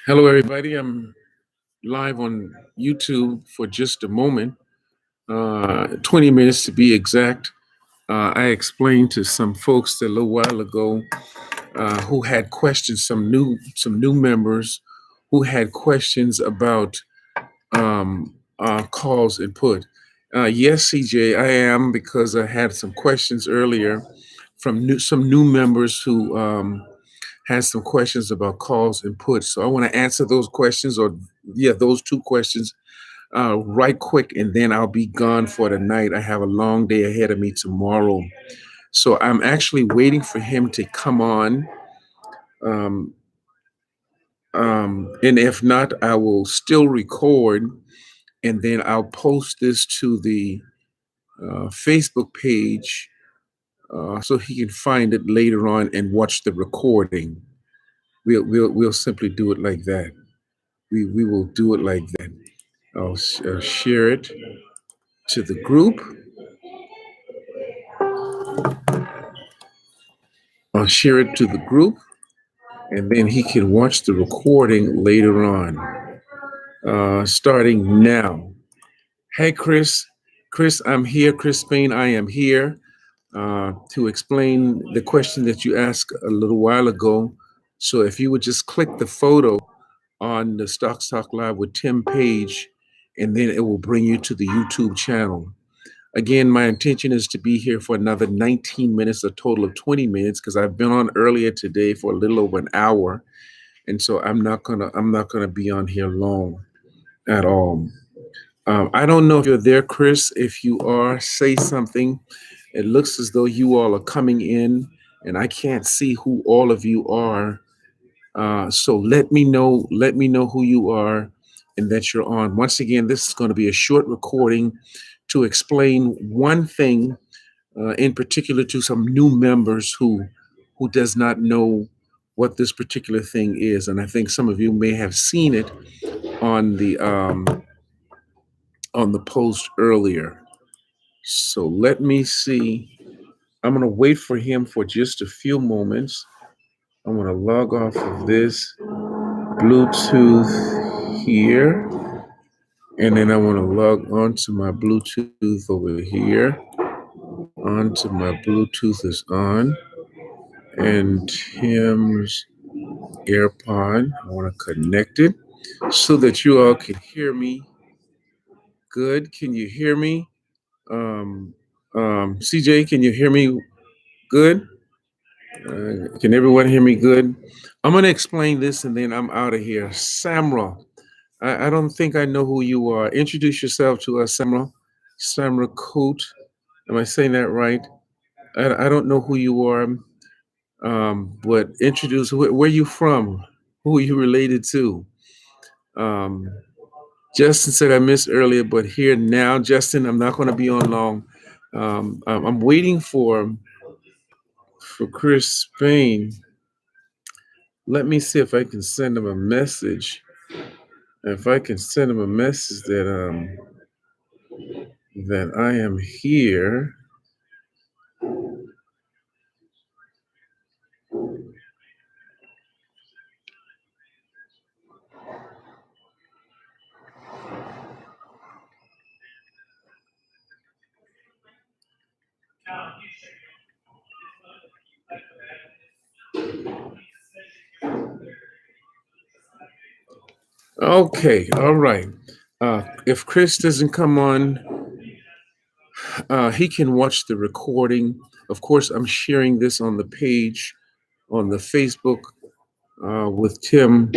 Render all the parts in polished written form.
Hello, everybody. I'm live on YouTube for just a moment, 20 minutes to be exact. I explained to some folks a little while ago who had questions, some new members who had questions about calls and put. Yes, CJ, I am because I had some questions earlier from some new members who has some questions about calls and puts. So I want to answer those questions, or yeah, those two questions, right quick, and then I'll be gone for the night. I have a long day ahead of me tomorrow, so I'm actually waiting for him to come on. Um, and if not, I will still record, and then I'll post this to the Facebook page so he can find it later on and watch the recording. We'll simply do it like that. We will do it like that. I'll share it to the group. I'll share it to the group, and then he can watch the recording later on, starting now. Hey, Chris. Chris, I'm here. Chris Spain, I am here to explain the question that you asked a little while ago. So if you would just click the photo on the Stock Talk Live with Tim page, and then it will bring you to the YouTube channel. Again, my intention is to be here for another 19 minutes, a total of 20 minutes, because I've been on earlier today for a little over an hour, and so I'm not gonna be on here long at all. I don't know if you're there, Chris. If you are, say something. It looks as though you all are coming in, and I can't see who all of you are. So let me know. Let me know who you are, and that you're on. Once again, this is going to be a short recording to explain one thing in particular to some new members who does not know what this particular thing is. And I think some of you may have seen it on the post earlier. So let me see. I'm going to wait for him for just a few moments. I'm going to log off of this Bluetooth here, and then I want to log on to my Bluetooth over here. Onto my Bluetooth is on, and Tim's AirPod. I want to connect it so that you all can hear me good. Can you hear me? Um, CJ, can you hear me good? Can everyone hear me good? I'm going to explain this and then I'm out of here. Samra, I don't think I know who you are. Introduce yourself to us, Samra. Samra Coot. Am I saying that right? I don't know who you are, but introduce where you from? Who are you related to? Um, Justin said I missed earlier, but here now, Justin, I'm not going to be on long. I'm waiting for Chris Spain. Let me see if I can send him a message. If I can send him a message that I am here. Okay, all right. If Chris doesn't come on, he can watch the recording. Of course, I'm sharing this on the page on the Facebook with Tim.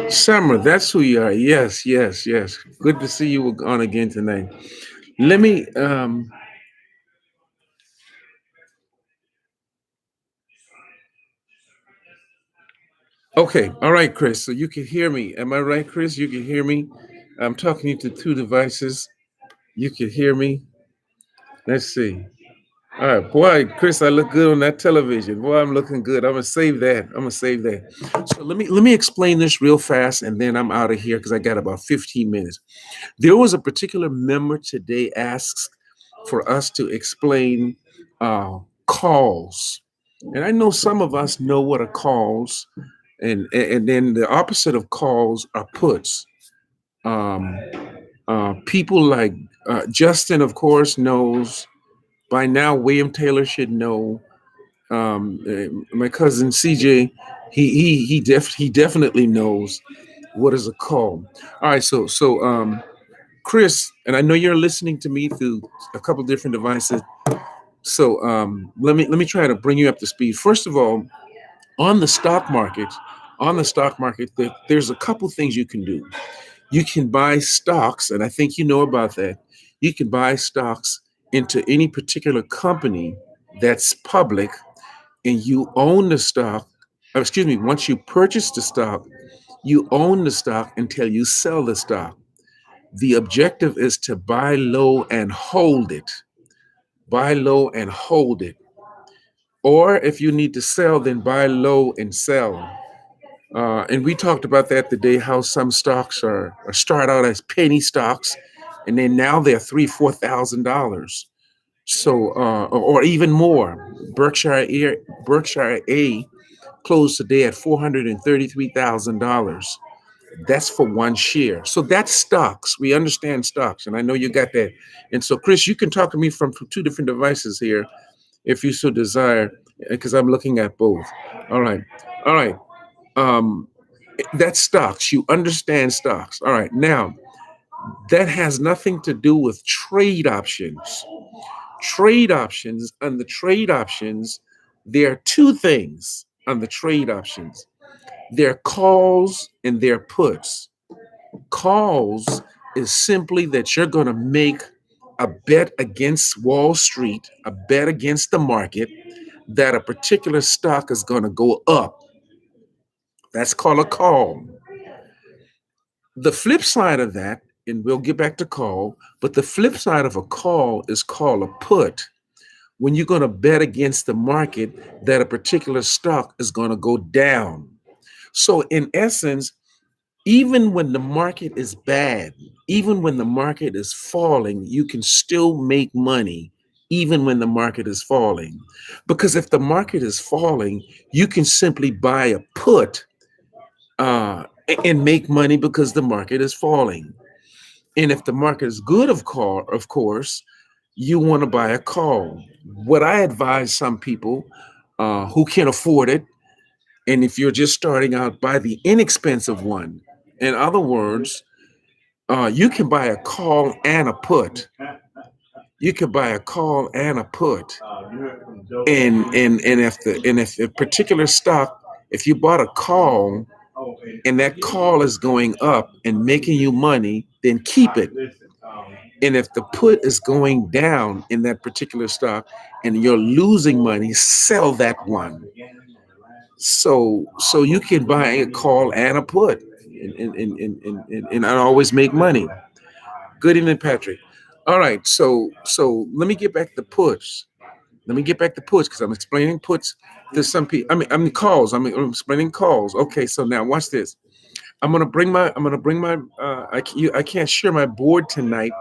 Summer, that's who you are. Yes, yes, yes. Good to see you on again tonight. Let me. Okay, all right, Chris. So you can hear me. Am I right, Chris? You can hear me. I'm talking to two devices. You can hear me. Let's see. All right, boy, Chris, I look good on that television. Boy, I'm looking good. I'm gonna save that. I'm gonna save that. So let me explain this real fast, and then I'm out of here because I got about 15 minutes. There was a particular member today asks for us to explain calls, and I know some of us know what a calls. And then the opposite of calls are puts. Um, People like Justin, of course, knows by now. William Taylor should know. My cousin CJ, he definitely knows what is a call. All right, Chris, and I know you're listening to me through a couple different devices. So let me try to bring you up to speed. First of all, on the stock market, there's a couple things you can do. You can buy stocks, and I think you know about that. You can buy stocks into any particular company that's public, and you own the stock. Excuse me, once you purchase the stock, you own the stock until you sell the stock. The objective is to buy low and hold it. Buy low and hold it. Or if you need to sell, then buy low and sell. And we talked about that today, how some stocks are start out as penny stocks, and then now they're $3,000, 4,000. So, or even more. Berkshire A closed today at $433,000. That's for one share. So that's stocks. We understand stocks, and I know you got that. And so, Chris, you can talk to me from two different devices here if you so desire, because I'm looking at both. All right. All right. Um, that's stocks. You understand stocks. All right. Now, that has nothing to do with trade options. Trade options, on the trade options, there are two things on the trade options. There are calls and there are puts. Calls is simply that you're going to make a bet against Wall Street, a bet against the market that a particular stock is going to go up. That's called a call. The flip side of that, and we'll get back to call, but the flip side of a call is called a put. When you're going to bet against the market that a particular stock is going to go down. So, in essence, even when the market is bad, even when the market is falling, you can still make money even when the market is falling. Because if the market is falling, you can simply buy a put and make money because the market is falling. And if the market is good, of course, you want to buy a call. What I advise some people who can afford it, and if you're just starting out, buy the inexpensive one. In other words, you can buy a call and a put. You can buy a call and a put. And if a particular stock, if you bought a call and that call is going up and making you money, then keep it. And if the put is going down in that particular stock and you're losing money, sell that one. So you can buy a call and a put and I always make money. Good evening, Patrick. All right, so let me get back to puts. Let me get back to puts because I'm explaining puts to some people. I mean calls. I'm explaining calls. Okay, so now watch this. I'm gonna bring my. I can't share my board tonight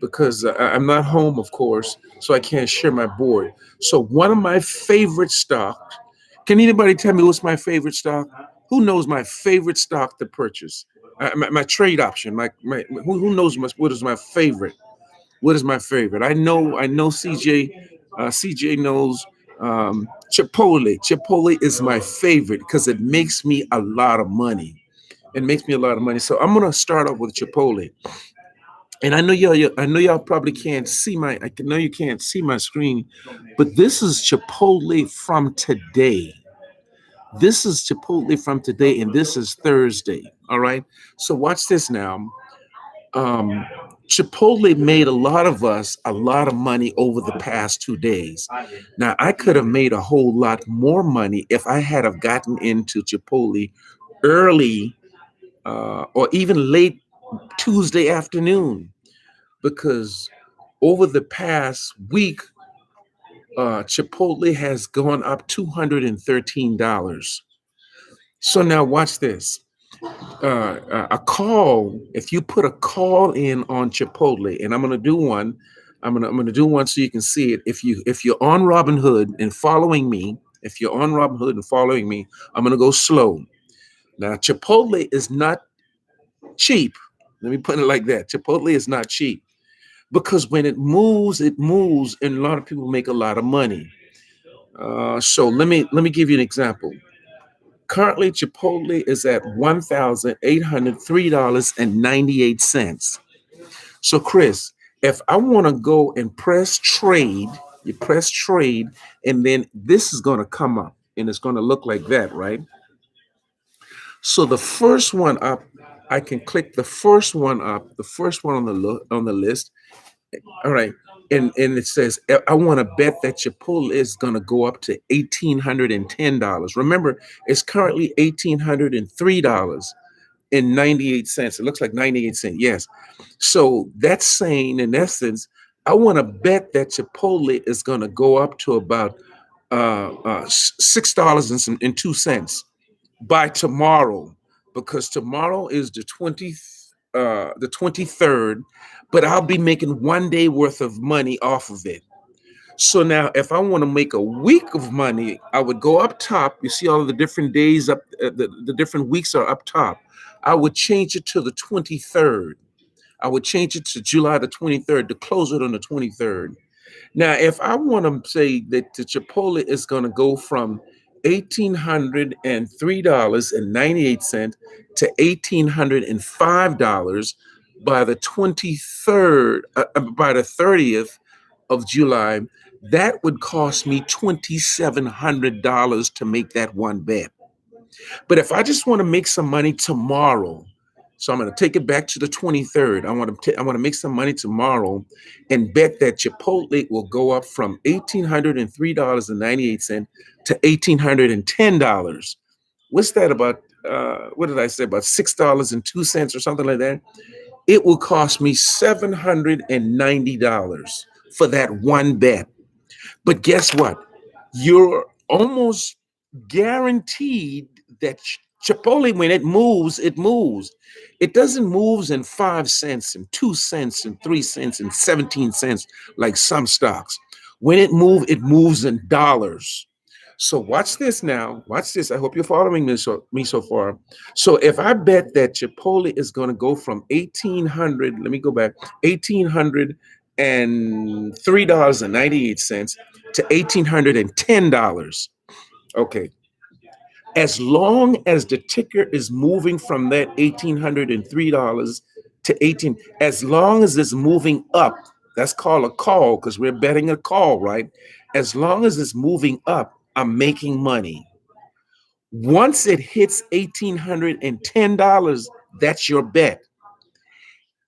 because I'm not home, of course, so I can't share my board. So one of my favorite stocks. Can anybody tell me what's my favorite stock? Who knows my favorite stock to purchase? My trade option. Who knows what is my favorite? What is my favorite? I know CJ. CJ knows Chipotle. Chipotle is my favorite because it makes me a lot of money. It makes me a lot of money. So I'm gonna start off with Chipotle. And I know y'all probably can't see I know you can't see my screen, but this is Chipotle from today. This is Chipotle from today, and this is Thursday. All right. So watch this now. Um, Chipotle made a lot of us a lot of money over the past 2 days. Now I could have made a whole lot more money if I had have gotten into Chipotle early or even late Tuesday afternoon because over the past week, Chipotle has gone up $213. So now watch this. A call, if you put a call in on Chipotle, and I'm gonna do one so you can see it. If you're on Robinhood and following me, I'm gonna go slow. Now, Chipotle is not cheap. Let me put it like that. Chipotle is not cheap because when it moves, and a lot of people make a lot of money. So let me give you an example. Currently, Chipotle is at $1,803.98. So, Chris, if I want to go and press trade, you press trade, and then this is going to come up, and it's going to look like that, right? So the first one up, I can click the first one up, the first one on on the list. All right. And it says I want to bet that Chipotle is gonna go up to $1,810. Remember, it's currently $1,803.98. It looks like 98 cents. Yes. So that's saying in essence, I want to bet that Chipotle is gonna go up to about $6.02 by tomorrow, because tomorrow is the 23rd, but I'll be making 1 day worth of money off of it. So now if I want to make a week of money, I would go up top. You see all of the different days up, the different weeks are up top. I would change it to the 23rd. I would change it to July the 23rd to close it on the 23rd. Now, if I want to say that the Chipotle is going to go from $1,803.98 to $1,805 by the 23rd, by the 30th of July, that would cost me $2,700 to make that one bet. But if I just want to make some money tomorrow, so I'm going to take it back to the 23rd. I want to make some money tomorrow and bet that Chipotle will go up from $1,803.98 to $1,810. What's that about? What did I say? About $6.02 or something like that. It will cost me $790 for that one bet. But guess what? You're almost guaranteed that Chipotle, when it moves, it moves. It doesn't move in 5 cents and 2 cents and 3 cents and 17 cents like some stocks. When it moves in dollars. So watch this now. Watch this. I hope you're following me so far. So if I bet that Chipotle is going to go from 1,800, let me go back, $1,803.98 to $1,810. Okay. As long as the ticker is moving from that $1,803 to 18, as long as it's moving up, that's called a call because we're betting a call, right? As long as it's moving up, I'm making money. Once it hits $1,810, that's your bet.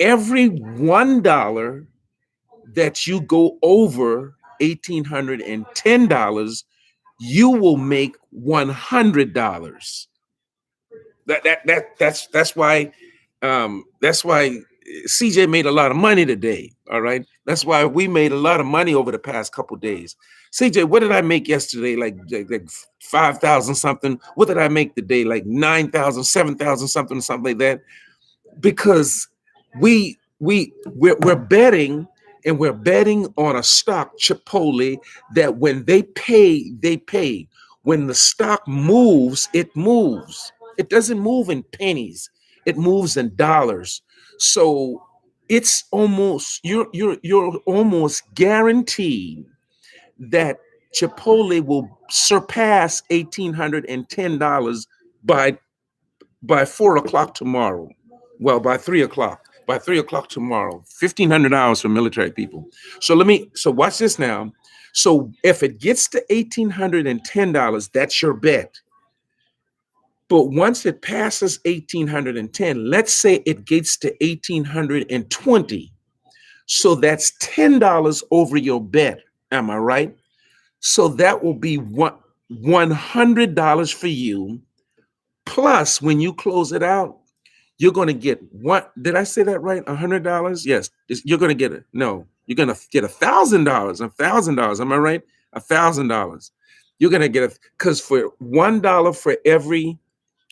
Every $1 that you go over $1,810, you will make $100. That's why CJ made a lot of money today. All right, that's why we made a lot of money over the past couple days. CJ, what did I make yesterday? Like 5,000 something. What did I make today? Like 9,000, 7,000 something like that. Because we're betting, and we're betting on a stock, Chipotle, that when they pay, they pay. When the stock moves, it moves. It doesn't move in pennies. It moves in dollars. So it's almost you're almost guaranteed that Chipotle will surpass $1,810 by 4 o'clock tomorrow. Well, by 3 o'clock. By 3 o'clock tomorrow. $1,500 for military people. So watch this now. So if it gets to $1,810, that's your bet. But once it passes 1,810, let's say it gets to 1,820. So that's $10 over your bet. Am I right? So that will be $100 for you. Plus, when you close it out, you're going to get what? Did I say that right? $100? Yes. You're going to get it. No, you're going to get $1,000. $1,000. Am I right? $1,000. You're going to get it because for $1 for every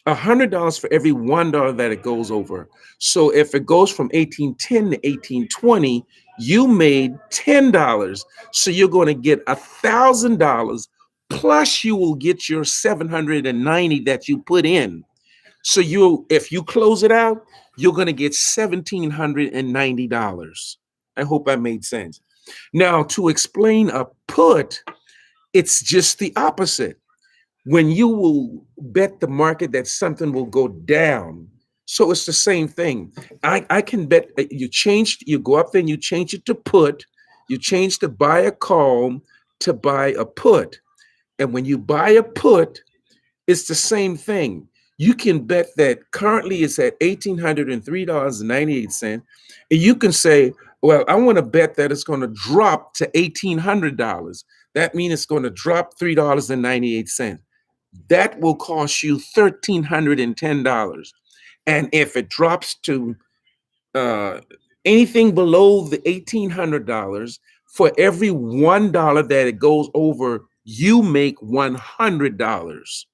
$100 for every $1 that it goes over. So if it goes from 1810 to 1820, you made $10. So you're going to get $1,000 plus you will get your 790 that you put in. So if you close it out, you're going to get $1,790. I hope I made sense. Now, to explain a put, it's just the opposite. When you will bet the market that something will go down. So it's the same thing. I can bet you go up there and you change it to put, you change to buy a call to buy a put. And when you buy a put, it's the same thing. You can bet that currently it's at $1,803.98. And you can say, well, I want to bet that it's going to drop to $1,800. That means it's going to drop $3.98. That will cost you $1,310. And if it drops to uh, anything below the $1,800, for every $1 that it goes over, you make $100.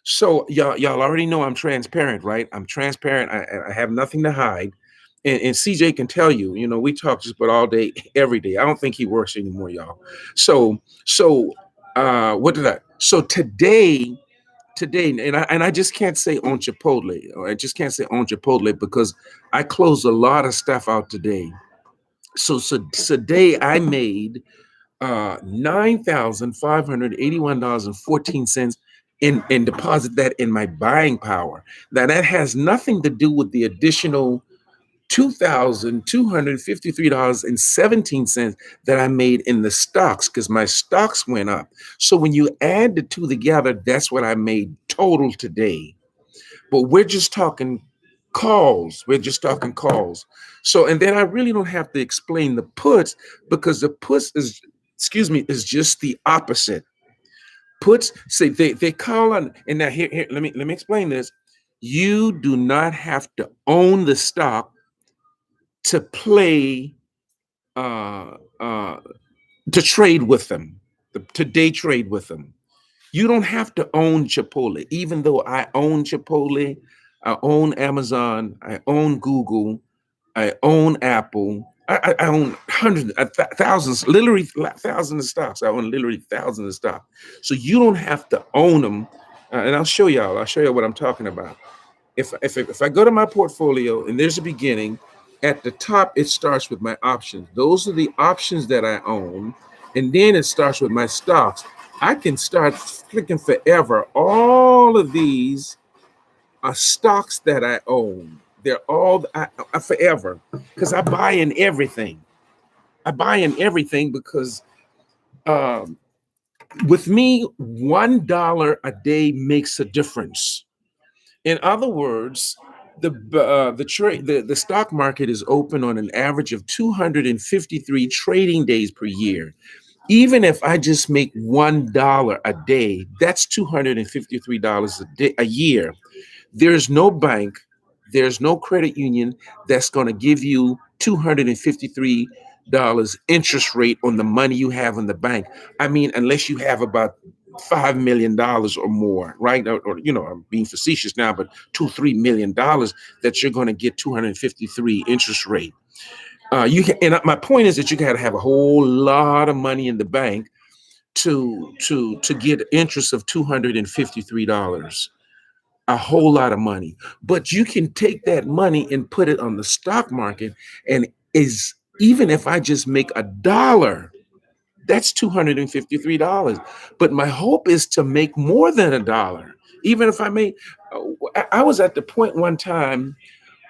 So y'all already know I'm transparent, right? I'm transparent. I have nothing to hide. And CJ can tell you, we talk just about all day, every day. I don't think he works anymore, y'all. What did I? So today, and I just can't say on Chipotle. Or I just can't say on Chipotle because I closed a lot of stuff out today. So today I made $9,581.14 and deposit that in my buying power. Now that has nothing to do with the additional $2,253.17 that I made in the stocks because my stocks went up. So when you add the two together, that's what I made total today. But we're just talking calls. We're just talking calls. So, and then I really don't have to explain the puts because the puts is just the opposite. Puts say they call on, and now here let me explain this. You do not have to own the stock to play uh uh to trade with them, to day trade with them. You don't have to own Chipotle, even though I own Chipotle, I own Amazon, I own Google, I own Apple. I own hundreds, thousands, literally thousands of stocks. I own literally thousands of stocks. So you don't have to own them. And I'll show y'all. I'll show you what I'm talking about. If I go to my portfolio and there's a beginning, at the top it starts with my options. Those are the options that I own, and then it starts with my stocks. I can start clicking forever. All of these are stocks that I own. They're all forever because I buy in everything. I buy in everything because um, with me, $1 a day makes a difference. In other words, the stock market is open on an average of 253 trading days per year. Even if I just make $1 a day, that's $253 a year. There's no bank, there's no credit union that's going to give you $253 interest rate on the money you have in the bank. I mean, unless you have about $5 million or more, right? I'm being facetious now, but $2-3 million that you're going to get 253 interest rate. And my point is that you got to have a whole lot of money in the bank to get interest of $253, a whole lot of money. But you can take that money and put it on the stock market, and is even if I just make $1, that's $253. But my hope is to make more than $1. Even if I make, I was at the point one time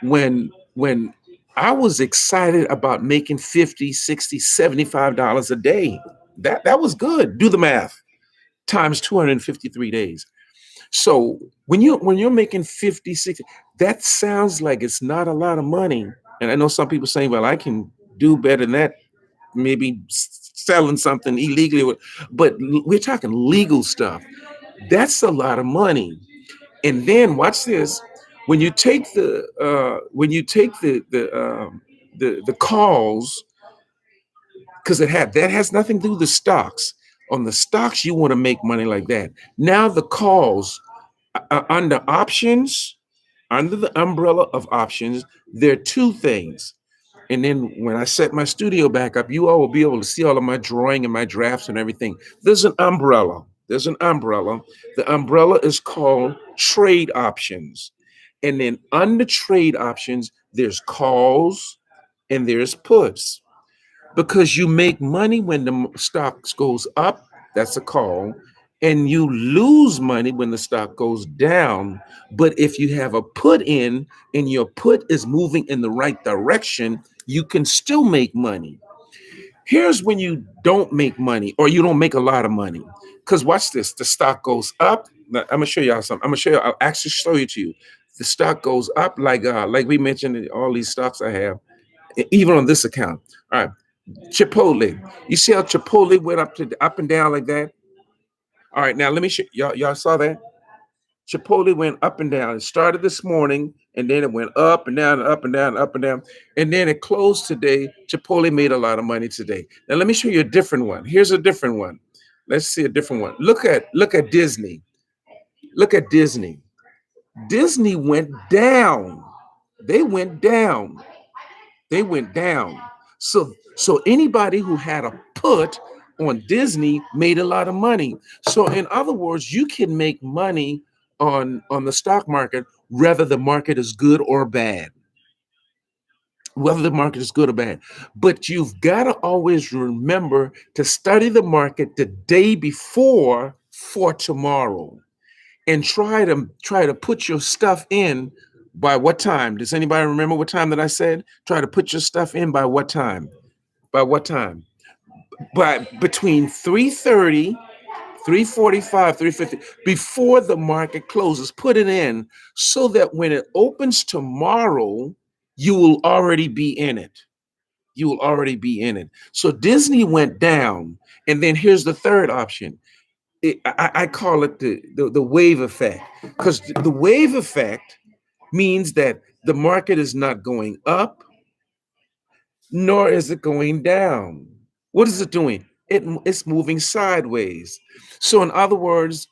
when I was excited about making 50, 60, $75 a day. That was good. Do the math times 253 days. So when you're making 50, 60, that sounds like it's not a lot of money. And I know some people saying, well, I can do better than that, maybe selling something illegally, but we're talking legal stuff. That's a lot of money. And then watch this: when you take the calls, because that has nothing to do with the stocks. On the stocks, you want to make money like that. Now the calls under options, under the umbrella of options, there are two things. And then when I set my studio back up, you all will be able to see all of my drawing and my drafts and everything. There's an umbrella. There's an umbrella. The umbrella is called trade options. And then under trade options, there's calls and there's puts, because you make money when the stocks goes up, that's a call, and you lose money when the stock goes down. But if you have a put in and your put is moving in the right direction, you can still make money. Here's when you don't make money or you don't make a lot of money. Because watch this, the stock goes up. Now, I'm gonna show y'all something. I'm gonna show you, I'll actually show you to you. The stock goes up like we mentioned in all these stocks I have, even on this account. All right, Chipotle. You see how Chipotle went up and down like that? All right, now let me show y'all. Y'all saw that? Chipotle went up and down. It started this morning, and then it went up and down, and up and down, up and down, and then it closed today. Chipotle made a lot of money today. Now let me show you a different one. Here's a different one. Let's see a different one. Look at Disney. Look at Disney. Disney went down. They went down. They went down. So anybody who had a put on Disney made a lot of money. So in other words, you can make money on the stock market whether the market is good or bad. Whether the market is good or bad. But you've got to always remember to study the market the day before for tomorrow, and try to put your stuff in by what time? Does anybody remember what time that I said? Try to put your stuff in by what time? By what time? By between 3:30, 3:45, 3:50, before the market closes. Put it in so that when it opens tomorrow, you will already be in it. You will already be in it. So Disney went down. And then here's the third option. I call it the wave effect, because the wave effect means that the market is not going up, nor is it going down. What is it doing? It's moving sideways. So in other words,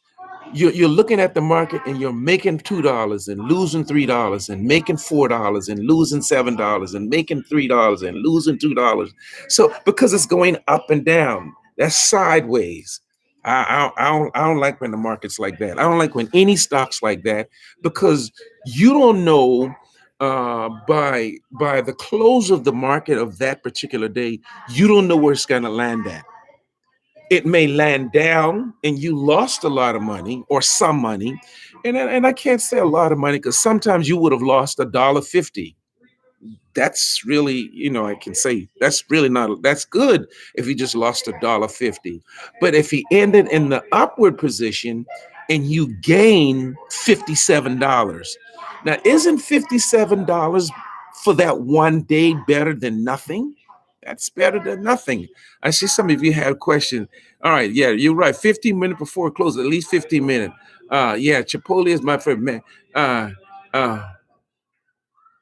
you're looking at the market and you're making $2 and losing $3 and making $4 and losing $7 and making $3 and losing $2. So because it's going up and down, that's sideways. I don't like when the market's like that. I don't like when any stocks like that, because you don't know by the close of the market of that particular day, you don't know where it's going to land at. It may land down and you lost a lot of money or some money. And I can't say a lot of money, because sometimes you would have lost $1.50. That's really, I can say that's really not, that's good if you just lost $1.50. But if he ended in the upward position and you gain $57, now isn't $57 for that one day better than nothing? That's better than nothing. I see some of you have questions. All right, yeah, you're right. 15 minutes before it closes, at least 15 minutes. Yeah, Chipotle is my favorite man. Uh, uh,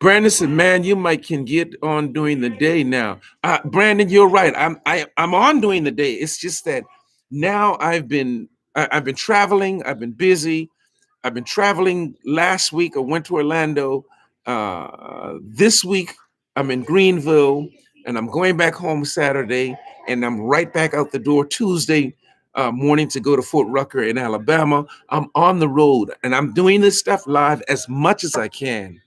Brandon said, "Man, you might can get on during the day now." Brandon, you're right. I'm on during the day. It's just that now I've been traveling. I've been busy. I've been traveling. Last week I went to Orlando. This week I'm in Greenville, and I'm going back home Saturday, and I'm right back out the door Tuesday morning to go to Fort Rucker in Alabama. I'm on the road, and I'm doing this stuff live as much as I can.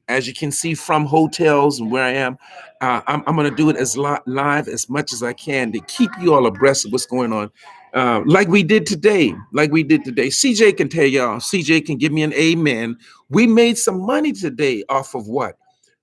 As you can see from hotels and where I am, I'm going to do it as live as much as I can to keep you all abreast of what's going on. Like we did today, CJ can tell y'all, CJ can give me an amen. We made some money today off of what?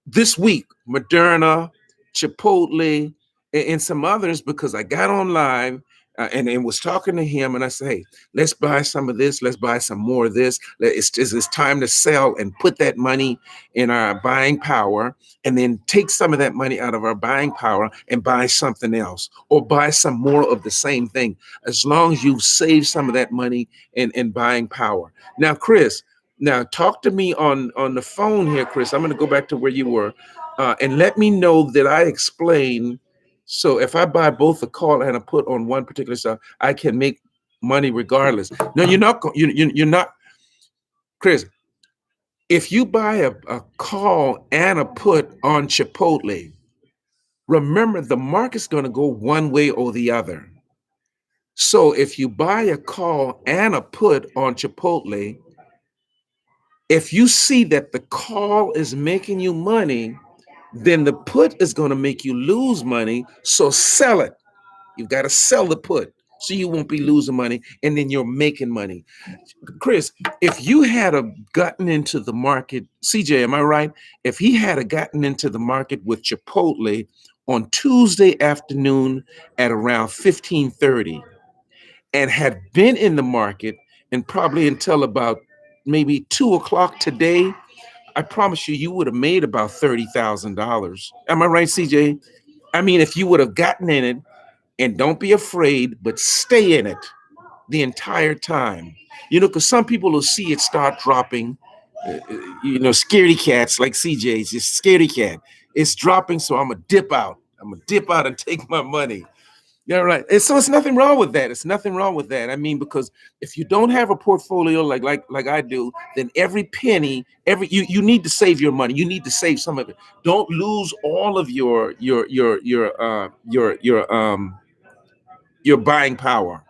This week, Moderna, Chipotle, and some others, because I got on live and was talking to him, and I said, "Hey, let's buy some of this. Let's buy some more of this. It's time to sell and put that money in our buying power, and then take some of that money out of our buying power and buy something else, or buy some more of the same thing. As long as you save some of that money in buying power." Now, Chris. Now, talk to me on the phone here, Chris. I'm going to go back to where you were, and let me know that I explain. So, if I buy both a call and a put on one particular stuff, I can make money regardless. No, you're not. You're not, Chris. If you buy a call and a put on Chipotle, remember the market's going to go one way or the other. So, if you buy a call and a put on Chipotle, If you see that the call is making you money, then the put is going to make you lose money. So sell it. You've got to sell the put so you won't be losing money and then you're making money. Chris, if you had a gotten into the market, CJ, am I right? If he had a gotten into the market with Chipotle on Tuesday afternoon at around 15:30 and had been in the market and probably until about maybe 2 o'clock today, I promise you, you would have made about $30,000. Am I right, CJ? I mean, if you would have gotten in it, and don't be afraid, but stay in it the entire time. Because some people will see it start dropping. Scaredy cats like CJ's just scaredy cat. It's dropping, so I'm gonna dip out. I'm gonna dip out and take my money. Yeah, right. And so it's nothing wrong with that. It's nothing wrong with that. I mean, because if you don't have a portfolio like I do, then every penny, you need to save your money. You need to save some of it. Don't lose all of your buying power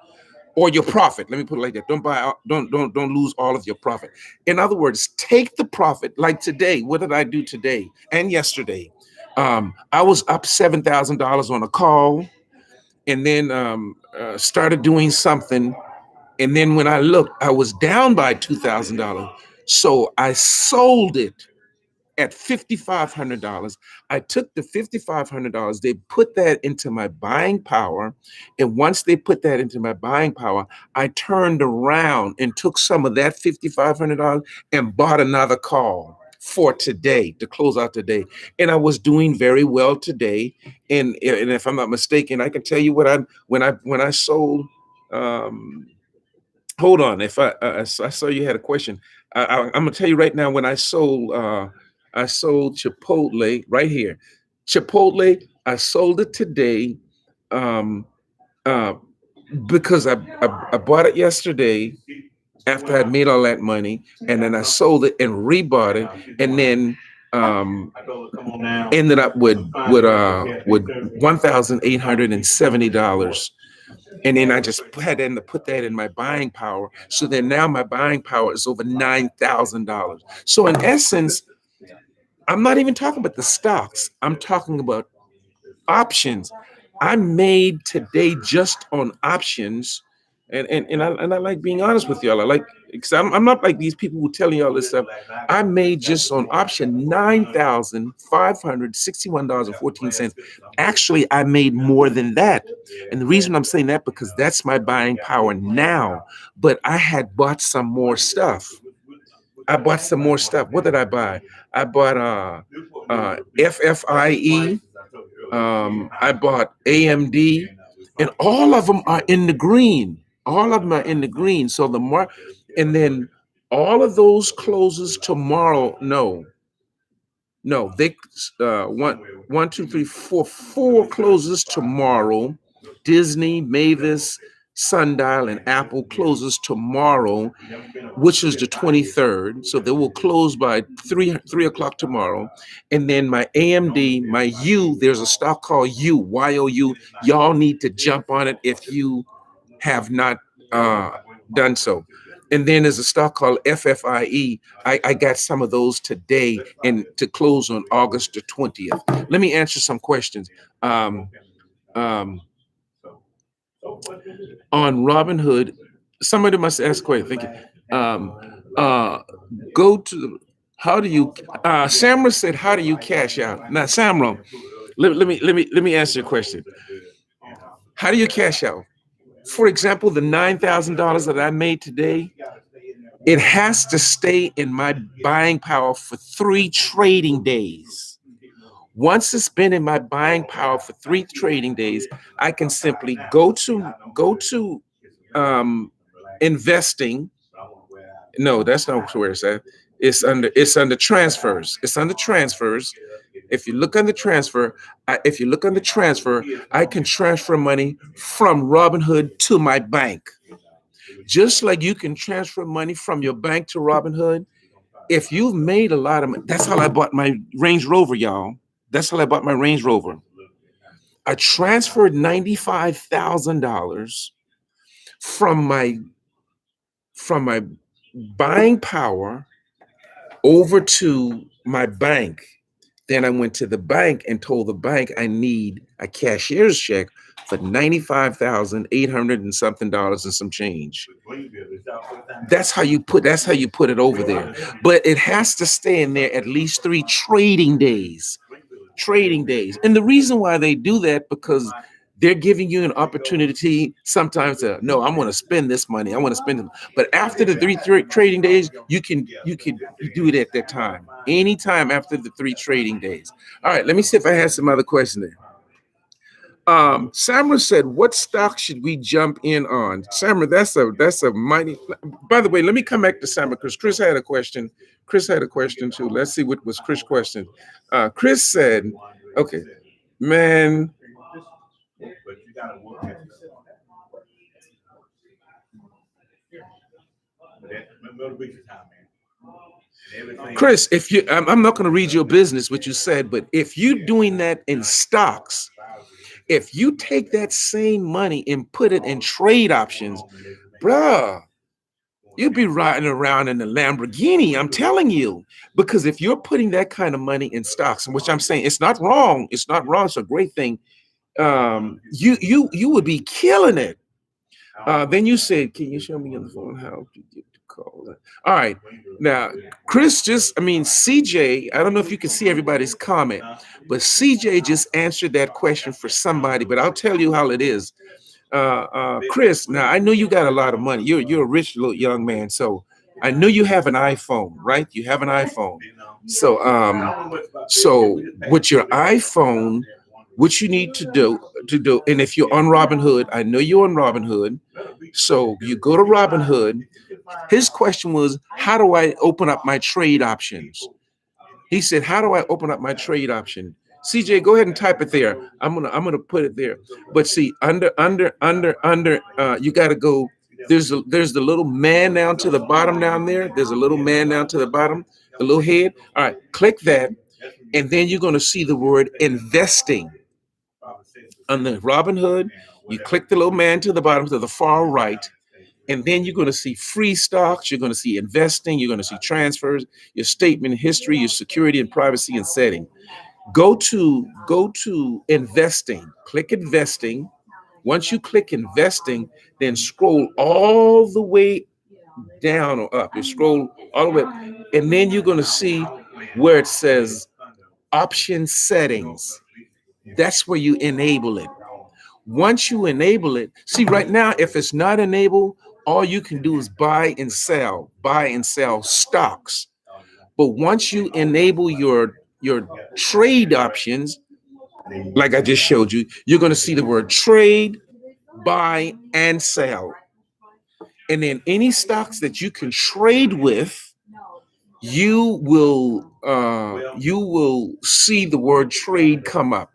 or your profit. Let me put it like that. Don't lose all of your profit. In other words, take the profit. Like today, what did I do today and yesterday? I was up $7,000 on a call, and then started doing something. And then when I looked, I was down by $2,000. So I sold it at $5,500. I took the $5,500, they put that into my buying power. And once they put that into my buying power, I turned around and took some of that $5,500 and bought another call for today to close out today. And I was doing very well today. And if I'm not mistaken, I can tell you what when I sold. Um, Hold on. If I saw you had a question, I'm gonna tell you right now. When I sold Chipotle right here. Chipotle, I sold it today, um, uh, because I bought it yesterday after I'd made all that money, and then I sold it and rebought it, and then ended up with $1,870. And then I just had to put that in my buying power. So then now my buying power is over $9,000. So in essence, I'm not even talking about the stocks. I'm talking about options. I made today just on options. And I like being honest with y'all. I like, because I'm not like these people who telling you all this stuff. I made just on option $9,561.14. Actually, I made more than that. And the reason I'm saying that, because that's my buying power now. But I had bought some more stuff. I bought some more stuff. What did I buy? I bought FFIE. I bought AMD, and all of them are in the green. All of them are in the green. So and then all of those closes tomorrow. No, they one, two, three, four closes tomorrow. Disney, Mavis, Sundial, and Apple closes tomorrow, which is the 23rd. So they will close by 3 o'clock tomorrow. And then my AMD, my U, there's a stock called YOU. Y'all need to jump on it if you have not done so. And then there's a stock called FFIE. I got some of those today and to close on August the 20th. Let me answer some questions. Um, um, on Robinhood, somebody must ask a question. Thank you. Go to how do you? Samra said, "How do you cash out?" Now, Samra, let me answer your question. How do you cash out? For example, the $9,000 that I made today, it has to stay in my buying power for 3 trading days. Once it's been in my buying power for 3 trading days, I can simply go to um, investing. No, that's not where it's at. It's under transfers. It's under transfers. If you look under transfer, I can transfer money from Robinhood to my bank. Just like you can transfer money from your bank to Robinhood. If you've made a lot of money, that's how I bought my Range Rover, y'all. That's how I bought my Range Rover. I transferred $95,000 from my from my buying power over to my bank. Then I went to the bank and told the bank I need a cashier's check for 95,800 and something dollars and some change. That's how you put it over there. But it has to stay in there at least 3 trading days. Trading days. And the reason why they do that, because they're giving you an opportunity sometimes to no, I'm going to spend this money. I want to spend it. But after the three trading days, you can do it at that time. Anytime after the 3 trading days. All right, let me see if I have some other question there. Samra said, "What stock should we jump in on?" Samra, that's a mighty. By the way, let me come back to Samra because Chris had a question. Chris had a question too. Let's see what was Chris' question. Chris said, "Okay, man." Chris, if you, I'm not going to read your business, what you said, but if you're doing that in stocks, if you take that same money and put it in trade options, bruh, you'll be riding around in the Lamborghini. I'm telling you, because if you're putting that kind of money in stocks, which I'm saying it's not wrong, it's not wrong, it's a great thing. You would be killing it. Then you said, "Can you show me on the phone how to get the call?" All right. Now, Chris CJ, I don't know if you can see everybody's comment, but CJ just answered that question for somebody, but I'll tell you how it is. Chris, now I know you got a lot of money. You're a rich little young man, so I know you have an iPhone, right? You have an iPhone. So with your iPhone, what you need to do, and if you're on Robinhood, I know you're on Robinhood. So you go to Robinhood. His question was, how do I open up my trade options? He said, how do I open up my trade option? CJ, go ahead and type it there. I'm gonna put it there. But see, under, you gotta go. There's the little man down to the bottom down there. There's a little man down to the bottom, the little head. All right, click that, and then you're gonna see the word investing. On the Robinhood, you click the little man to the bottom to the far right, and then you're going to see free stocks, you're going to see investing, you're going to see transfers, your statement history, your security and privacy and setting. Go to investing. Click investing. Once you click investing, then scroll all the way down or up. You scroll all the way up, and then you're going to see where it says option settings. That's where you enable it. Once you enable it, see right now, if it's not enabled, all you can do is buy and sell stocks. But once you enable your trade options, like I just showed you, you're going to see the word trade, buy, and sell. And then any stocks that you can trade with, you will see the word trade come up.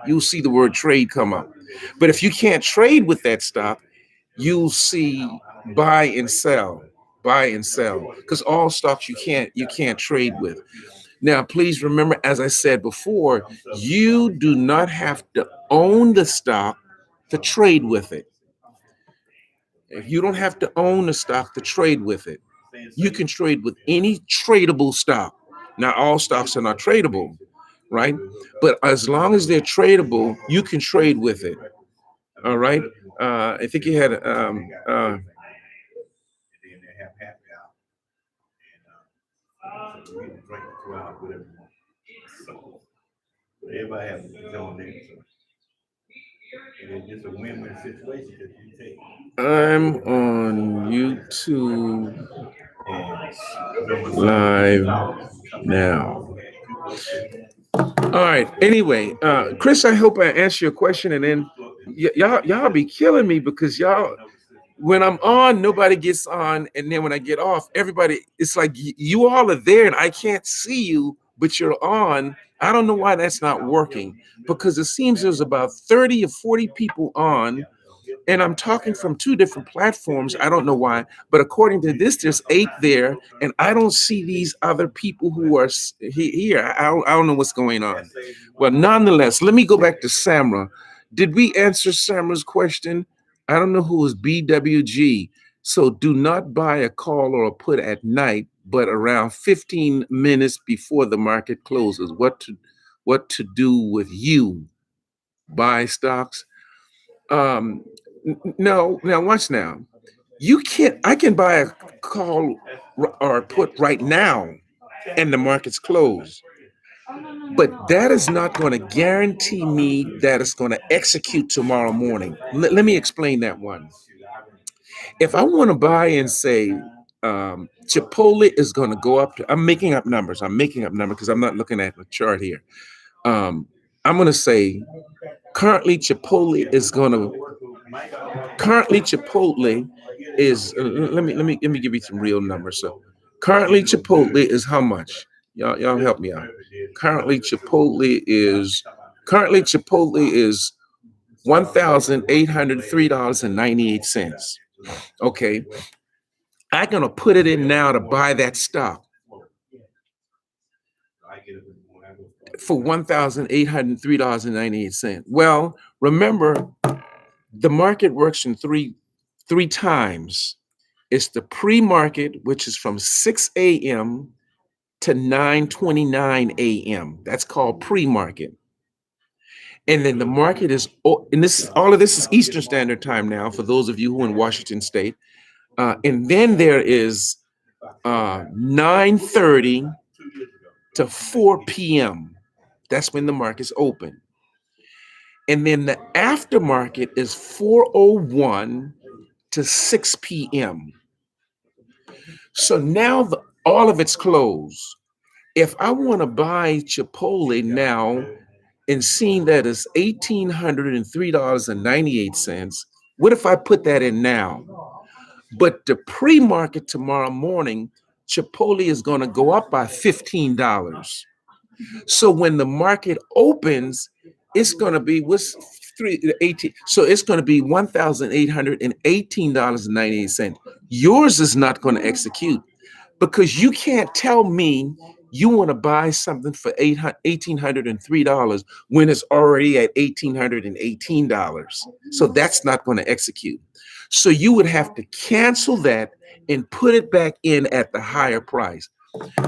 You'll see the word trade come up. But if you can't trade with that stock, you'll see buy and sell, because all stocks you can't trade with. Now, please remember, as I said before, you do not have to own the stock to trade with it. If you don't have to own the stock to trade with it, you can trade with any tradable stock. Now, all stocks are not tradable, right? But as long as they're tradable, you can trade with it. All right. I think you had I'm on YouTube live now. All right. Anyway, Chris, I hope I answered your question. And then y'all be killing me because y'all, when I'm on, nobody gets on, and then when I get off, everybody, it's like you all are there and I can't see you, but you're on. I don't know why that's not working, because it seems there's about 30 or 40 people on, and I'm talking from 2 different platforms. I don't know why, but according to this, there's 8 there, and I don't see these other people who are here. I don't know what's going on. Well, nonetheless, let me go back to Samra. Did we answer Samra's question? I don't know who is BWG. So do not buy a call or a put at night. but around 15 minutes before the market closes. What to do with you? Buy stocks? Um, no. Now watch now. You can't. I can buy a call or a put right now, and the market's closed. But that is not going to guarantee me that it's going to execute tomorrow morning. Let me explain that one. If I want to buy and say Chipotle is going to go up to, I'm making up numbers. I'm making up numbers because I'm not looking at the chart here. Um, I'm going to say currently Chipotle is going to, currently Chipotle is, let me give you some real numbers. So currently Chipotle is how much? Y'all help me out. Currently Chipotle is $1,803.98. Okay, I'm gonna put it in now to buy that stock for $1,803.98. Well, remember the market works in three times. It's the pre-market, which is from 6 a.m. to 9:29 a.m. That's called pre-market. And then the market is, and this all of this is Eastern Standard Time now for those of you who are in Washington State. And then there is 9:30 to 4 p.m. That's when the market's open. And then the aftermarket is 4:01 to 6 p.m. So now all of it's closed. If I want to buy Chipotle now and seeing that it's $1,803.98, what if I put that in now? But the pre-market tomorrow morning, Chipotle is going to go up by $15. So when the market opens, it's going to be what's 318. So it's going to be $1,818.98. Yours is not going to execute because you can't tell me you want to buy something for $1,803 when it's already at $1,818. So that's not going to execute. So you would have to cancel that and put it back in at the higher price.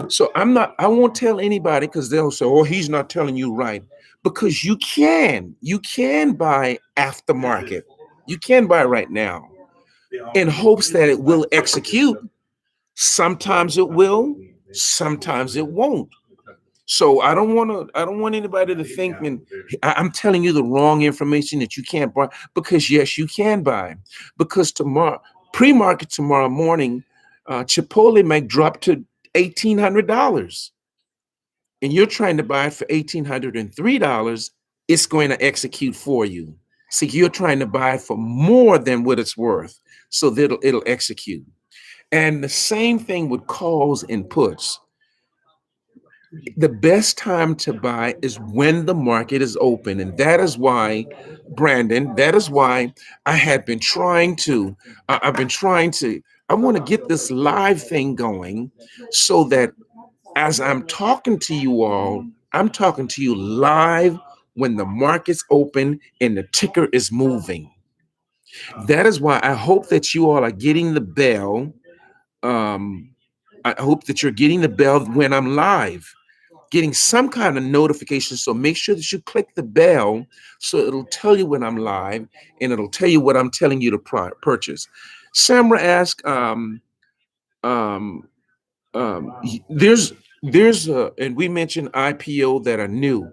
So I won't tell anybody because they'll say, oh, he's not telling you right. Because you can buy aftermarket. You can buy right now in hopes that it will execute. Sometimes it will, sometimes it won't. So I don't want anybody to think and I'm telling you the wrong information that you can't buy because yes, you can buy. Because tomorrow, pre-market tomorrow morning, Chipotle might drop to $1,800 and you're trying to buy it for $1,803, it's going to execute for you. See, you're trying to buy it for more than what it's worth, so that it'll execute. And the same thing with calls and puts. The best time to buy is when the market is open. And that is why, Brandon, that is why I had been trying to, I've been trying to, I want to get this live thing going so that as I'm talking to you all, I'm talking to you live when the market's open and the ticker is moving. That is why I hope that you all are getting the bell. Um, I hope that you're getting the bell when I'm live, getting some kind of notification. So make sure that you click the bell so it'll tell you when I'm live and it'll tell you what I'm telling you to purchase. Samra asked, um, and we mentioned IPO that are new.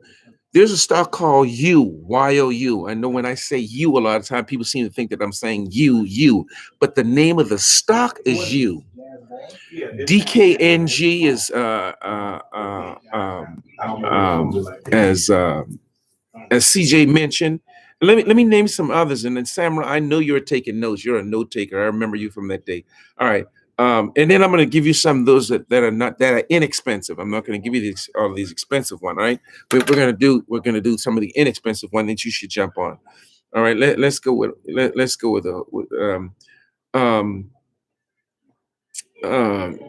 There's a stock called YOU. I know when I say you, a lot of time people seem to think that I'm saying you, but the name of the stock is you. DKNG is as CJ mentioned. Let me name some others, and then Samra, I know you're taking notes. You're a note taker. I remember you from that day. All right, and then I'm going to give you some of those that are not that are inexpensive. I'm not going to give you all these expensive ones. All right, we're going to do some of the inexpensive ones that you should jump on. All right, let's go with um,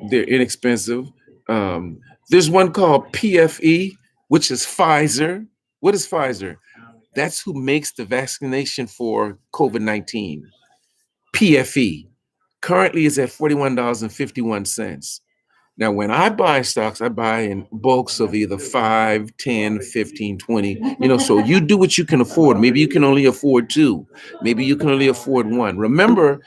they're inexpensive. There's one called PFE, which is Pfizer. What is Pfizer? That's who makes the vaccination for COVID-19. PFE currently is at $41.51. Now, when I buy stocks, I buy in bulks of either 5, 10, 15, 20. So you do what you can afford. Maybe you can only afford two. Maybe you can only afford one. Remember,